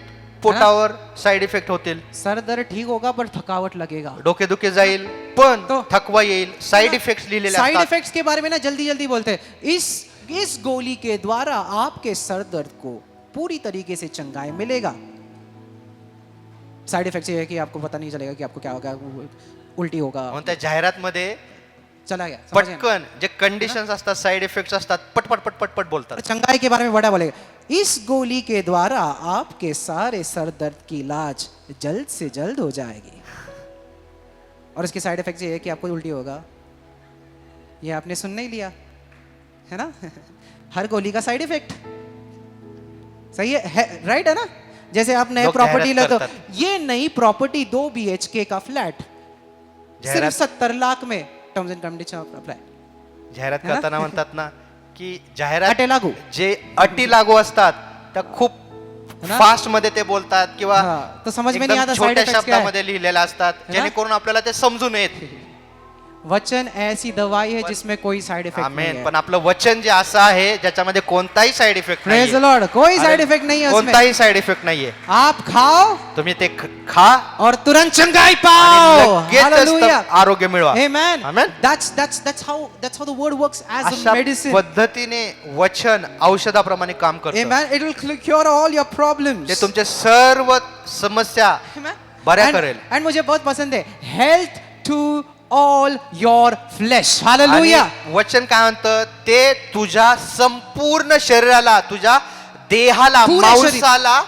पोटावर साईड इफेक्ट होतील. सर दर्द ठीक होगा पर थकावट लगेगा. डोकेदुखी जाईल पण तो- थकवा येईल. साईड इफेक्ट्स लिहिलेले साइड असतात. इफेक्ट्स के बारे में ना जल्दी जल्दी बोलते हैं. इस गोली के द्वारा आपके सर दर्द को पूरी तरीके से चंगाई मिलेगा. साइड इफेक्ट ये है कि आपको पता नहीं चलेगा कि आपको क्या होगा, उल्टी होगा. म्हणून त्या जाहिरातमध्ये चला गया, समझ गए? पटकन जे कंडिशन्स असतात, साईड इफेक्ट्स असतात, पटपट पटपट पट बोलतात. चंगाई के बारे में बड़ा बोलेगा. इस गोली के द्वारा आपके सारे सर दर्द की इलाज जल्द से जल्द हो जाएगी. और इसके साइड इफेक्ट ये है कि आपको उल्टी होगा. ये आपने सुन नहीं लिया है ना. हर गोली का साइड इफेक्ट सही है राइट है ना. जैसे आप नए लोग प्रॉपर्टी जाहिरात लेते हो, करतात. ये नई प्रॉपर्टी 2 BHK का फ्लैट सिर्फ जाहिरात 70 लाख में, टर्म्स एंड कंडीशन अप्लाई. जाहिरात है ना? करताना म्हणतात ना की जाहिरात अटे लागू. जे अटी लागू असतात त्या खूप है ना? फास्ट मध्ये ते बोलतात किंवा हाँ, तो समझ में एकदम नहीं आता छोट्या साइड इफेक्ट्स क्या है. शब्दामध्ये लिहिलेल्या असतात ना? जेणेकरून आपल्याला ते समजून येत. वचन ऐसी दवाई है जिसमें कोई साइड इफेक्ट नहीं आमेन. है. पण आपलं वचन जे असं आहे ज्याच्यामध्ये कोणताही साईड इफेक्ट प्रेज द नाहीये. लॉर्ड. कोई अरे, साइड इफेक्ट नहीं है उसमें. कोणताही साईड इफेक्ट नाहीये. आप खाओ तुम्ही ते खा और तुरंत चंगाई आणि पाओ. लगेचच हालेलुया. आरोग्य मिळवा. Amen. Amen. That's how the word works as a अशा medicine. पद्धतीने वचन औषधाप्रमाणे काम करतं. Amen. It will cure all your problems. ते तुमचे सर्व समस्या Amen. बऱ्या And- करेल. and मुझे बहुत पसंद है, health to all your flesh. Hallelujah. आणि वचन काय म्हणतं, ते तुझ्या संपूर्ण शरीराला, तुझ्या देहाला, पूर्ण शरीर. मांसाला,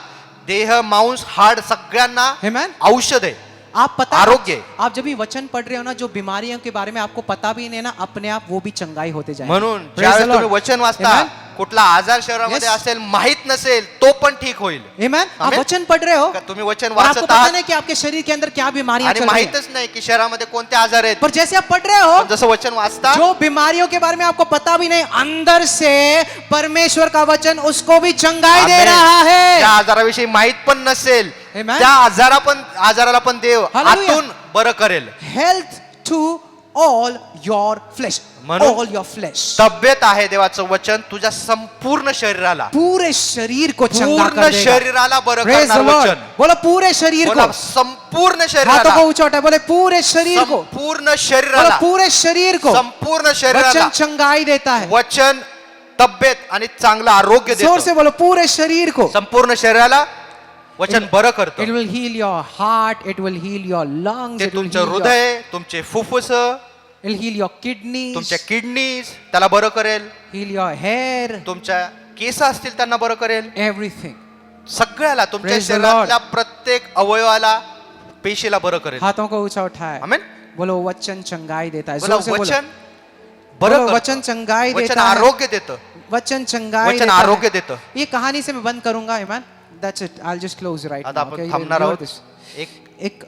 देह मांस हाड सगळ्यांना Amen. औषध आहे. आप पता आरोग्य. आप जब भी वचन पढ़ रहे हो ना, जो बीमारियों के बारे में आपको पता भी नहीं है ना, अपने आप वो भी चंगाई होते जाएंगे. म्हणून Praise ज्यावेळेस the तुम्ही Lord. वचन वाचता, Amen. कुठला आजार शरीरामध्ये Yes. असेल माहित नसेल तो पण ठीक होईल. Amen. आप Amen. वचन पढ़ रहे हो का तुम्ही वचन और आपको वाचत पता आहात नहीं कि आपके शरीर के अंदर क्या बीमारियां आणि चल रही हैं. माहितच नाही की शरीरामध्ये कोणते आजार आहेत. पर जैसे आप पढ़ रहे हो, पण जसं वचन वाचता, जो बीमारियों के बारे में आपको पता भी नहीं, अंदर से परमेश्वर का वचन उसको भी चंगाई दे आमेन. रहा है. त्या आजाराविषयी माहित पण नसेल Amen. त्या आजाराला पण देव Hallelujah. आतून बरं करेल. Health to all your flesh. म्हणून ऑल योर फ्लेश. तब्येत आहे देवाचं वचन तुझ्या संपूर्ण शरीराला, पूरे शरीर को चंगा पूर्ण कर देगा. शरीराला बरं Praise the करणार Lord. वचन. बोलो पूरे शरीर बोला, को. संपूर्ण हाथों शरीराला, को ऊंचा उठाए, बोले पूरे शरीर को. संपूर्ण बोलो शरीराला, पूरे शरीर को संपूर्ण वचन शरीराला चंगाई देता है. वचन तब्येत आणि चांगलं आरोग्य जोर देतं. से बोलो पूरे शरीर को. संपूर्ण शरीराला वचन बरं करतं. It will heal your heart, it will heal your lungs, ते it will तुमचं heal your, हृदय, तुमचे फुफ्फुस, it will heal your kidneys, तुमच्या किडनीज त्याला बरं करेल. heal your hair, तुमच्या केस असतील त्यांना बरं करेल. everything. सगळ्याला तुमच्या Praise the शरीरातल्या प्रत्येक अवयवाला, पेशीला बरं करेल. हाथों को ऊंचा उठाए. आमेन. बोलो वचन चंगाई देता है. बोला, जोर से बोलो. वचन बोलो, बरं वचन करतं. चंगाई वचन देता है. आरोग्य देतं. वचन चंगाई वचन देता है. आरोग्य देतं. ये कहानी से मैं बंद करूंगा. Amen. That's it. I'll just close right आता now. आपण Okay? थांबणार You आहोत. hear this. एक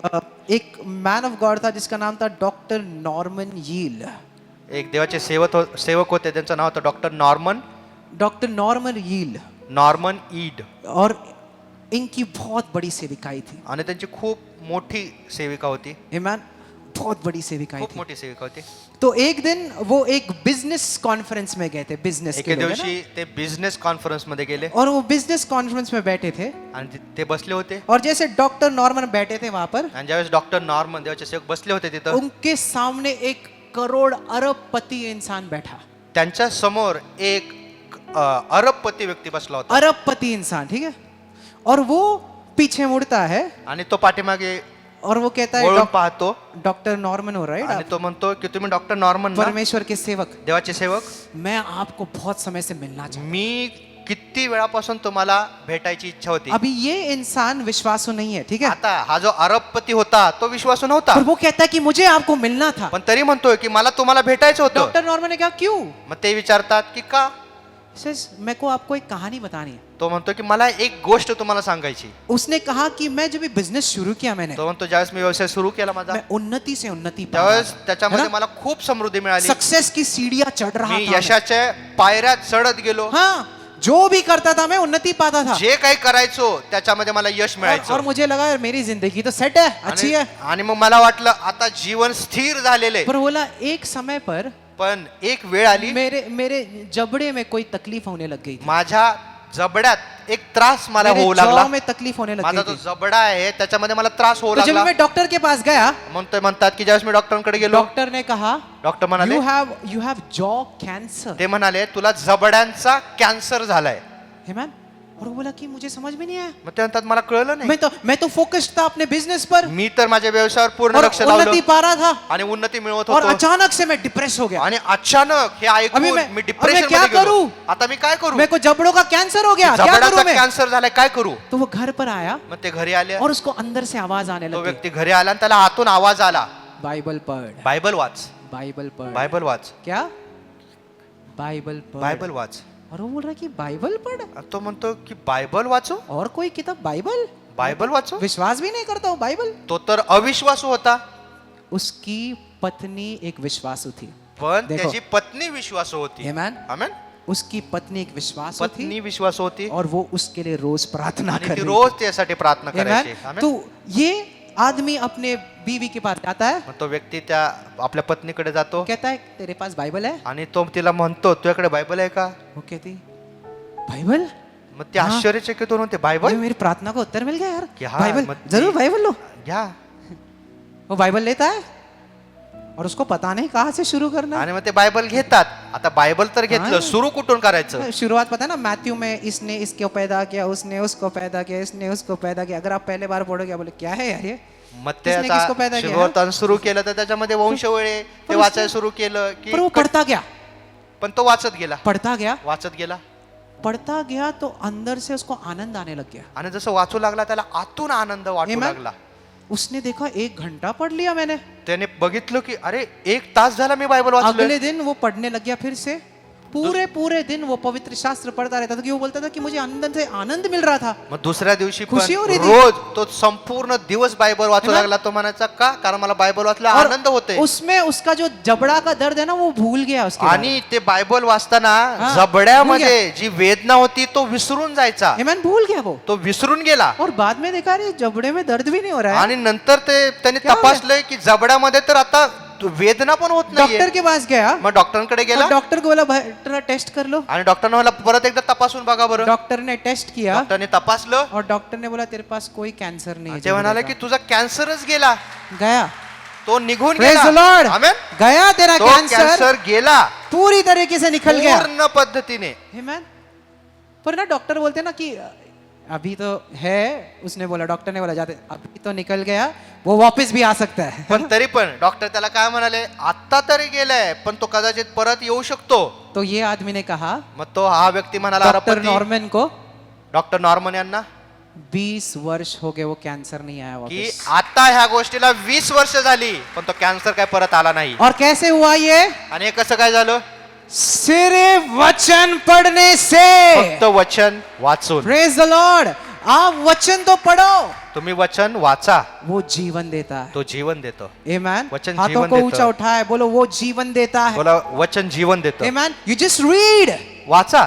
एक मैन ऑफ गॉड था जिसका नाम था डॉक्टर नॉर्मन यील. एक देवाचे सेवक होते, त्यांचं नाव होतं डॉक्टर डॉक्टर नॉर्मन यील. नॉर्मन ईड. और इनकी बहुत बड़ी सेविकाई थी. आणि त्यांची खूप मोठी सेविका होती. Amen. बहुत बड़ी सेविकाई खूप थी. मोठी सेविका होती. तो एक दिन वो एक बिजनेस कॉन्फ्रेंस में गए थे. बिजनेस एके के लोग हैं दिवशी ते बिझनेस कॉन्फरन्स मध्ये गेले ना? और वो बिजनेस कॉन्फ्रेंस में बैठे थे. आणि ते बसले होते. और जैसे डॉक्टर नॉर्मन बैठे थे वहां पर, आणि ज्यावेळेस डॉक्टर नॉर्मन देवाचे सेवक बसले होते तिथं, उनके सामने एक करोड़ अरबपति इंसान बैठा. त्यांच्या समोर एक अरबपती व्यक्ती बसला होता. अरबपति इंसान, ठीक है. और वो पीछे मुड़ता है आणि तो पाठीमागे और वो कहता वळून है पाहतो डॉक्टर नॉर्मन हो राइट, आणि तो म्हणतो की तुम्ही डॉक्टर नॉर्मन ना, परमेश्वर के सेवक, देवाचे सेवक, मैं आपको बहुत समय से मिलना चाहता मी किती वेळापासून तुम्हाला भेटायची इच्छा होती. हूं. अभी ये इंसान विश्वासु नहीं है, ठीक है. आता हा जो अरबपती होता तो विश्वासू नव्हता, पर वो कहता है कि मुझे आपको मिलना था. पण तरी म्हणतोय की मला तुम्हाला भेटायचं होतं. डॉक्टर नॉर्मन ने कहा क्यों? मग ते विचारतात की का. says मेरे को आपको एक कहानी बतानी है. तो म्हणतो की मला एक गोष्ट तुम्हाला सांगायची. उसने कहा कि मैं जब बिजनेस शुरू किया मैंने, तो म्हणतो ज्यावेळेस मी व्यवसाय सुरू केला माझा, मैं उन्नति से उन्नति पा त्यावेळेस रहा था. त्याच्यामध्ये है ना? मला खूप समृद्धी मिळाली. सक्सेस की सीढ़ियां चढ़ रहा मी था मैं. यशाच्या पायऱ्या चढत गेलो. हाँ, जो भी करता था मैं उन्नति पाता था. जे काही करायचो त्याच्यामध्ये मला यश और मिळायचं. मुझे लगा यार मेरी जिंदगी तो सेट है, अच्छी है. आणि मग मला वाटलं आता जीवन स्थिर झालेलं आहे. पर बोला एक समय पर पण एक वेळ आली, मेरे मेरे जबड़े में कोई तकलीफ होने लग गई थी. माझ्या जबड्यात एक त्रास मला मेरे होऊ जॉ लागला. में तकलीफ होने लग माझा गई जो थी. जबडा आहे त्याच्यामध्ये मला त्रास होऊ तो जब लागला. मैं डॉक्टर के पास गया, म्हणतात की ज्यावेळेस मी डॉक्टरांकडे गेलो, डॉक्टर ने कहा डॉक्टर म्हणाले यू हैव जॉ कैंसर. ते म्हणाले तुला जबड्यांचा कॅन्सर झालाय. हेमन, और वो बोला कि मुझे समझ में नहीं आया. मग ते म्हणतात मला कळलं नाही. मैं तो फोकस्ड था अपने बिजनेस पर मी तर माझ्या व्यवसायावर पूर्ण और लक्ष उन्नति लावलं पा रहा था, आणि उन्नती मिळवत और होतो. अचानक से मैं डिप्रेस हो गया. आणि अचानक हे ऐकून अभी मी मैं डिप्रेशन क्या मध्ये गेलो. करूं? आता मी काय करू? मेरे को जबड़ों का कैंसर हो गया, क्या करूं जबड्याचा मैं? कॅन्सर झालाय, काय करू? तो वो घर पर आया मग ते घरी आले. और उसको अंदर से आवाज आने तो लगी, व्यक्ती घरी आला आणि त्याला आतून आवाज आला, बाइबल पढ़, बायबल वाच, बाइबल पढ़. बायबल वाच, क्या? बाइबल पढ़. बायबल वाच. और वो बोल रहा है कि बाइबल पढ़, आणि तो म्हणतो की बायबल वाचो, और कोई किताब? बाइबल? बायबल वाचो. विश्वास भी नहीं करता वो बाइबल. तो तर अविश्वासू होता, उसकी पत्नी एक विश्वासू थी. पण देखो. त्याची पत्नी विश्वासू होती. आमेन. आमेन. उसकी पत्नी एक विश्वासू थी पत्नी विश्वासू होती और वो उसके लिए रोज प्रार्थना आणि कर ती रही रोज त्यासाठी प्रार्थना थी. करायची. आमेन. आमेन. तो ये आदमी अपने बीवी के पास जाता है, मग तो व्यक्ती त्या आपल्या पत्नीकडे जातो कहता है तेरे पास बाइबल है? आणि तो तिला म्हणतो तुझ्याकडे बायबल आहे का? वो कहती बाइबल. मग ते हाँ. आश्चर्यचकित होऊन ते अरे बायबल मेरी प्रार्थना को उत्तर मिल गया यार. कि हाँ, बाइबल मत- जरूर बाइबल लो. घ्या. वो बाइबल लेता है और उसको पता नहीं कहाँ से शुरू करना है. आणि मग ते बायबल घेतात. आता बायबल तर घेतलं, हाँ. सुरू कुठून करायचं? शुरुआत पता है ना, मैथ्यू में इसने इसको पैदा किया, उसने उसको पैदा किया, इसने उसको पैदा किया. अगर आप पहले बार पढ़ोगे बोले क्या है यार ये. मग ते किसने किसको पैदा आता किया? सुरुवात सुरू केलं तर त्याच्यामध्ये वंशवळे ते पण वाचायला सुरू केलं की पर वो पढ़ता गया, पण तो वाचत गेला, पढ़ता गया, वाचत गेला. पढ़ता गया तो अंदर से उसको आनंद आने लग गया. आणि जसं वाचू लागला त्याला आतून आनंद वाटू Amen. लागला. उसने देखा 1 घंटा पढ़ लिया मैंने. त्याने बघितलं की अरे 1 तास झाला मी बायबल वाचलोय. अगले दिन वो पढ़ने लग गया फिर से. पूरे पूरे दिन वो पवित्र शास्त्र पढ़ता रहता था कि वो बोलता था कि मुझे अंदर से आनंद मिल रहा था. मग दुसऱ्या दिवशी पण खुशी हो रही थी. रोज तो संपूर्ण दिवस बायबल वाचू Amen. लागला. तो म्हणायचा का? कारण मला बायबल वाचला और आनंद होते. उसमें उसका जो जबड़ा का दर्द है ना वो भूल गया उसके बाद. आणि ते बायबल वाचताना हाँ, जबड्यामध्ये जी वेदना होती तो विसरून जायचा, Amen, भूल गया वो. तो विसरून गेला. और बाद में देखा रे जबड़े में दर्द भी नहीं हो रहा है. आणि नंतर ते त्यांनी क्या हो तपासलंय की जबड्यामध्ये तर आता वेदना पण होत डॉक्टर नाहीये. के पास गया मग डॉक्टरांकडे गेला और डॉक्टर को बोला भाई थोड़ा टेस्ट कर लो. आणि डॉक्टरने मला परत एकदा तपासून बघा बरं. डॉक्टर ने टेस्ट किया डॉक्टरने तपासलं, और डॉक्टर ने बोला तेरे पास कोई कैंसर नहीं है. ते म्हणाले जबड़े की तुझा कॅन्सरच गेला, का. गया. तो निघून Praise the गेला. Lord. आमेन. गया तेरा तो कैंसर कॅन्सर गेला पूरी तरीके से निकल गया. पूर्ण पद्धतीने. Amen. पर ना डॉक्टर बोलते ना कि अभी तो है, उसने बोला, डॉक्टर ने बोला जाते अभी तो निकल गया, वो वापस भी आ सकता है. पण तरी पण डॉक्टर त्याला काय म्हणाले, आता तरी गेलाय पण तो कदाचित परत येऊ शकतो. तो ये आदमी ने कहा मग तो हा व्यक्ती म्हणाला डॉक्टर अरबपती, नॉर्मन को डॉक्टर नॉर्मन यांना 20 वर्ष हो गए वो कैंसर नहीं आया की वापस. आता ह्या गोष्टीला 20 वर्ष झाली पण तो कॅन्सर काय परत आला नाही. और कैसे हुआ ये? आणि हे कसं काय झालं? सिर्फ वचन पढ़ने से. फक्त वचन वाचून. Praise the Lord. आप वचन तो पढ़ो, तुम्ही वचन वाचा, वो जीवन देता है. तो जीवन देतो. Amen. वचन हाथों जीवन को देतं. ऊंचा उठाए, बोलो वो जीवन देता है. बोला वचन जीवन देतो. Amen. You just read. वाचा.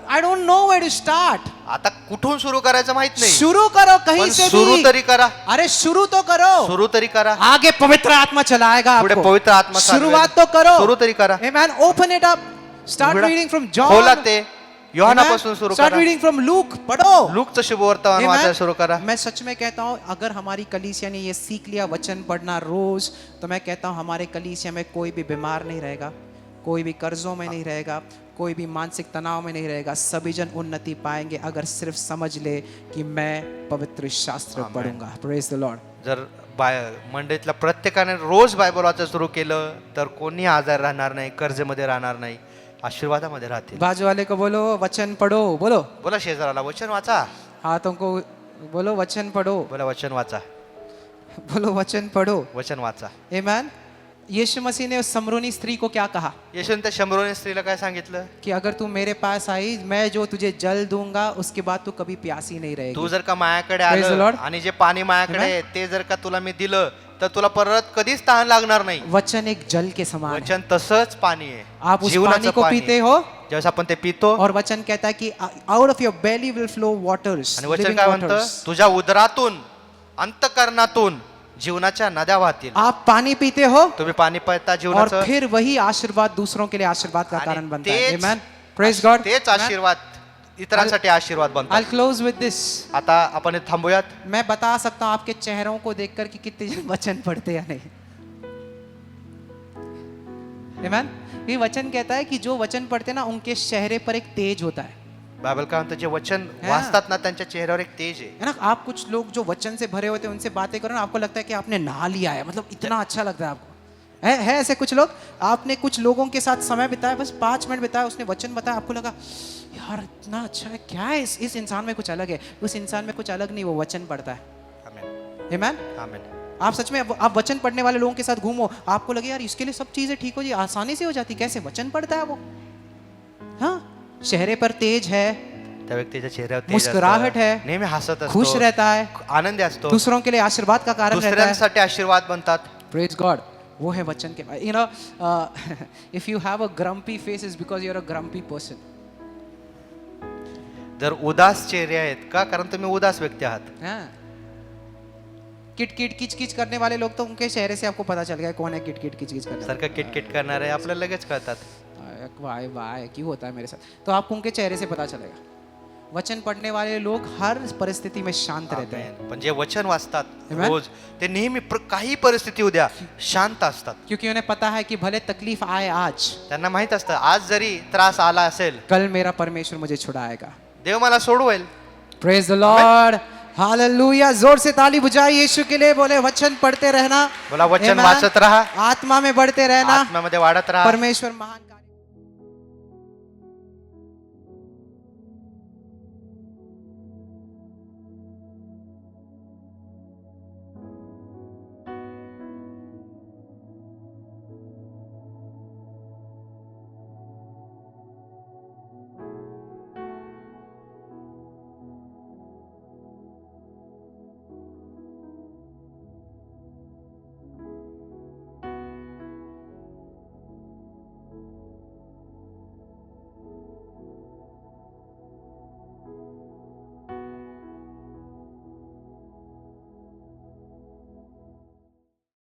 I don't know where to start. आता कुठून सुरू करायचं माहित नाही, शुरू करो कहीं पण से सुरू भी. तरी करा, अरे शुरू तो करो, सुरू तरी करा. आगे पवित्र आत्मा चलाएगा पुढे आपको. पवित्र आत्मा चालवेल. शुरुआत तो करो. सुरू तरी करा. Amen. Open it up. Start उघडा. reading from John. खोला ते योहानापासून सुरू Start करा. reading from Luke. पढ़ो. लूकचं शुभवर्तमान Amen. वाचायला सुरू करा. मैं सच में कहता हूँ अगर हमारी कलीसिया ने ये सीख लिया वचन पढ़ना रोज, तो मैं कहता हूँ हमारे कलीसिया में कोई भी बीमार नहीं रहेगा, कोई भी कर्जों में नहीं रहेगा, कोई भी मानसिक तनाव में नहीं रहेगा. सभी जन उन्नति पाएंगे अगर सिर्फ समझ ले कि मैं पवित्र शास्त्र Amen. पढ़ूंगा. Praise the Lord. जर मंडळीतल्या प्रत्येकाने रोज बायबल वाचायला सुरू केलं तर कोणी आजार राहणार नाही, कर्जमध्ये राहणार नाही, आशीर्वादामध्ये राहतील. बाजू वाले को बोलो वचन पढ़ो. बोलो बोला शेजाराला वचन वाचा. हाथों को बोलो वचन पढ़ो. बोला वचन वाचा, बोलो वचन पढ़ो. वचन वाचा. Amen. यीशु मसीह ने उस समरूनी स्त्री को क्या कहा येशूने त्या शंभरोने स्त्रीला काय सांगितलं? कि अगर तू मेरे पास आई मैं जो तुझे जल दूंगा उसके बाद तू कभी प्यासी नहीं तू रहेगी जर का मायाकडे Praise the आलं Lord. आणि जे पाणी मायाकडे आहे ते जर का तुला मी दिलं तर तुला परत कधीच तहान लागणार नाही. वचन एक जल के समान है वचन तसंच पाणी आहे. आप उस जीवनाचं पानी को पाणी. पीते हो ज्यावेळेस आपण ते पितो और वचन कहता है कि out of your belly will flow waters आणि वचन काय म्हणतं? तुझ्या उदरातून अंतःकरणातून जीवनाच्या नद्या वाहतील. आप पानी पीते हो तुम्ही पाणी पिता और जीवनाचं फिर वही आशीर्वाद दूसरों के लिए आशीर्वाद का आणि कारण बनता है तेच- आमेन प्रेज गॉड तेच आशीर्वाद इतरांसाठी आशीर्वाद आई बनतात. क्लोज विद दिस आता आपण इथे थांबूयात. मैं बता सकता हूं आपके चेहरों को देखकर कि कितने जन वचन पढ़ते या नहीं आमेन ये वचन कहता है कि जो वचन पढ़ते ना उनके चेहरे पर एक तेज होता है बायबल काय म्हणतं? जे वचन हा. वाचतात ना त्यांच्या चेहऱ्यावर एक तेज आहे. है ना आप कुछ लोग जो वचन से भरे होते हैं उनसे बातें करो ना आपको लगता है कि आपने नहा लिया है मतलब इतना अच्छा लगता है आपको है ऐसे कुछ लोग आपने कुछ लोगों के साथ समय बिताया बस 5 मिनट बिताया उसने वचन बताया आपको लगा यार इतना अच्छा है क्या है इस इंसान में कुछ अलग है उस इंसान में कुछ अलग नहीं वो वचन पढ़ता है आमेन. आमेन आमेन. आप सच में आप वचन पढ़ने वाले लोगों के साथ घूमो आपको लगे यार इसके लिए सब चीजें ठीक हो जी आसानी से हो जाती कैसे वचन पढ़ता है वो हाँ चेहरे पर तेज है त्या व्यक्तीच्या चेहऱ्यावर तेज मुस्कुराहट असतं. है, नेहमी हसत असतो. खुश रहता है आनंदी असतो. दूसरों के लिए आशीर्वाद का कारण रहता है दुसऱ्यांसाठी आशीर्वाद बनतात. प्रेज गॉड वो है वचन के you know if you have a grumpy face is because you are a grumpy person जर उदास चेहरे आहेत का? कारण तुम्ही उदास व्यक्ती आहात. हाँ किट किट किच किच करने वाले लोग तो उनके चेहरे से आपको पता चल गया कौन है किट किट किच किच करने सारखं किटकिट करणारे आपल्याला लगेच कळतात. वाह वाह क्यों होता है मेरे साथ तो आपको उनके चेहरे से पता चलेगा वचन पढ़ने वाले लोग हर परिस्थिति में शांत रहते हैं आमेन. पण जे वचन वाचतात Amen. रोज ते नेहमी काही परिस्थिती उद्या शांत असतात. क्योंकि उन्हें पता है कि भले तकलीफ आए आज त्यांना माहित असतं आज जरी त्रास आला असेल कल मेरा परमेश्वर मुझे छुड़ाएगा देव मला सोडवेल. प्रेज द लॉर्ड हालेलुया जोर से ताली बजाइए यीशु के लिए बोले वचन पढ़ते रहना बोला वचन Amen. वाचत राहा आत्मा में बढ़ते रहना आत्म्यामध्ये वाढत राहा. परमेश्वर महान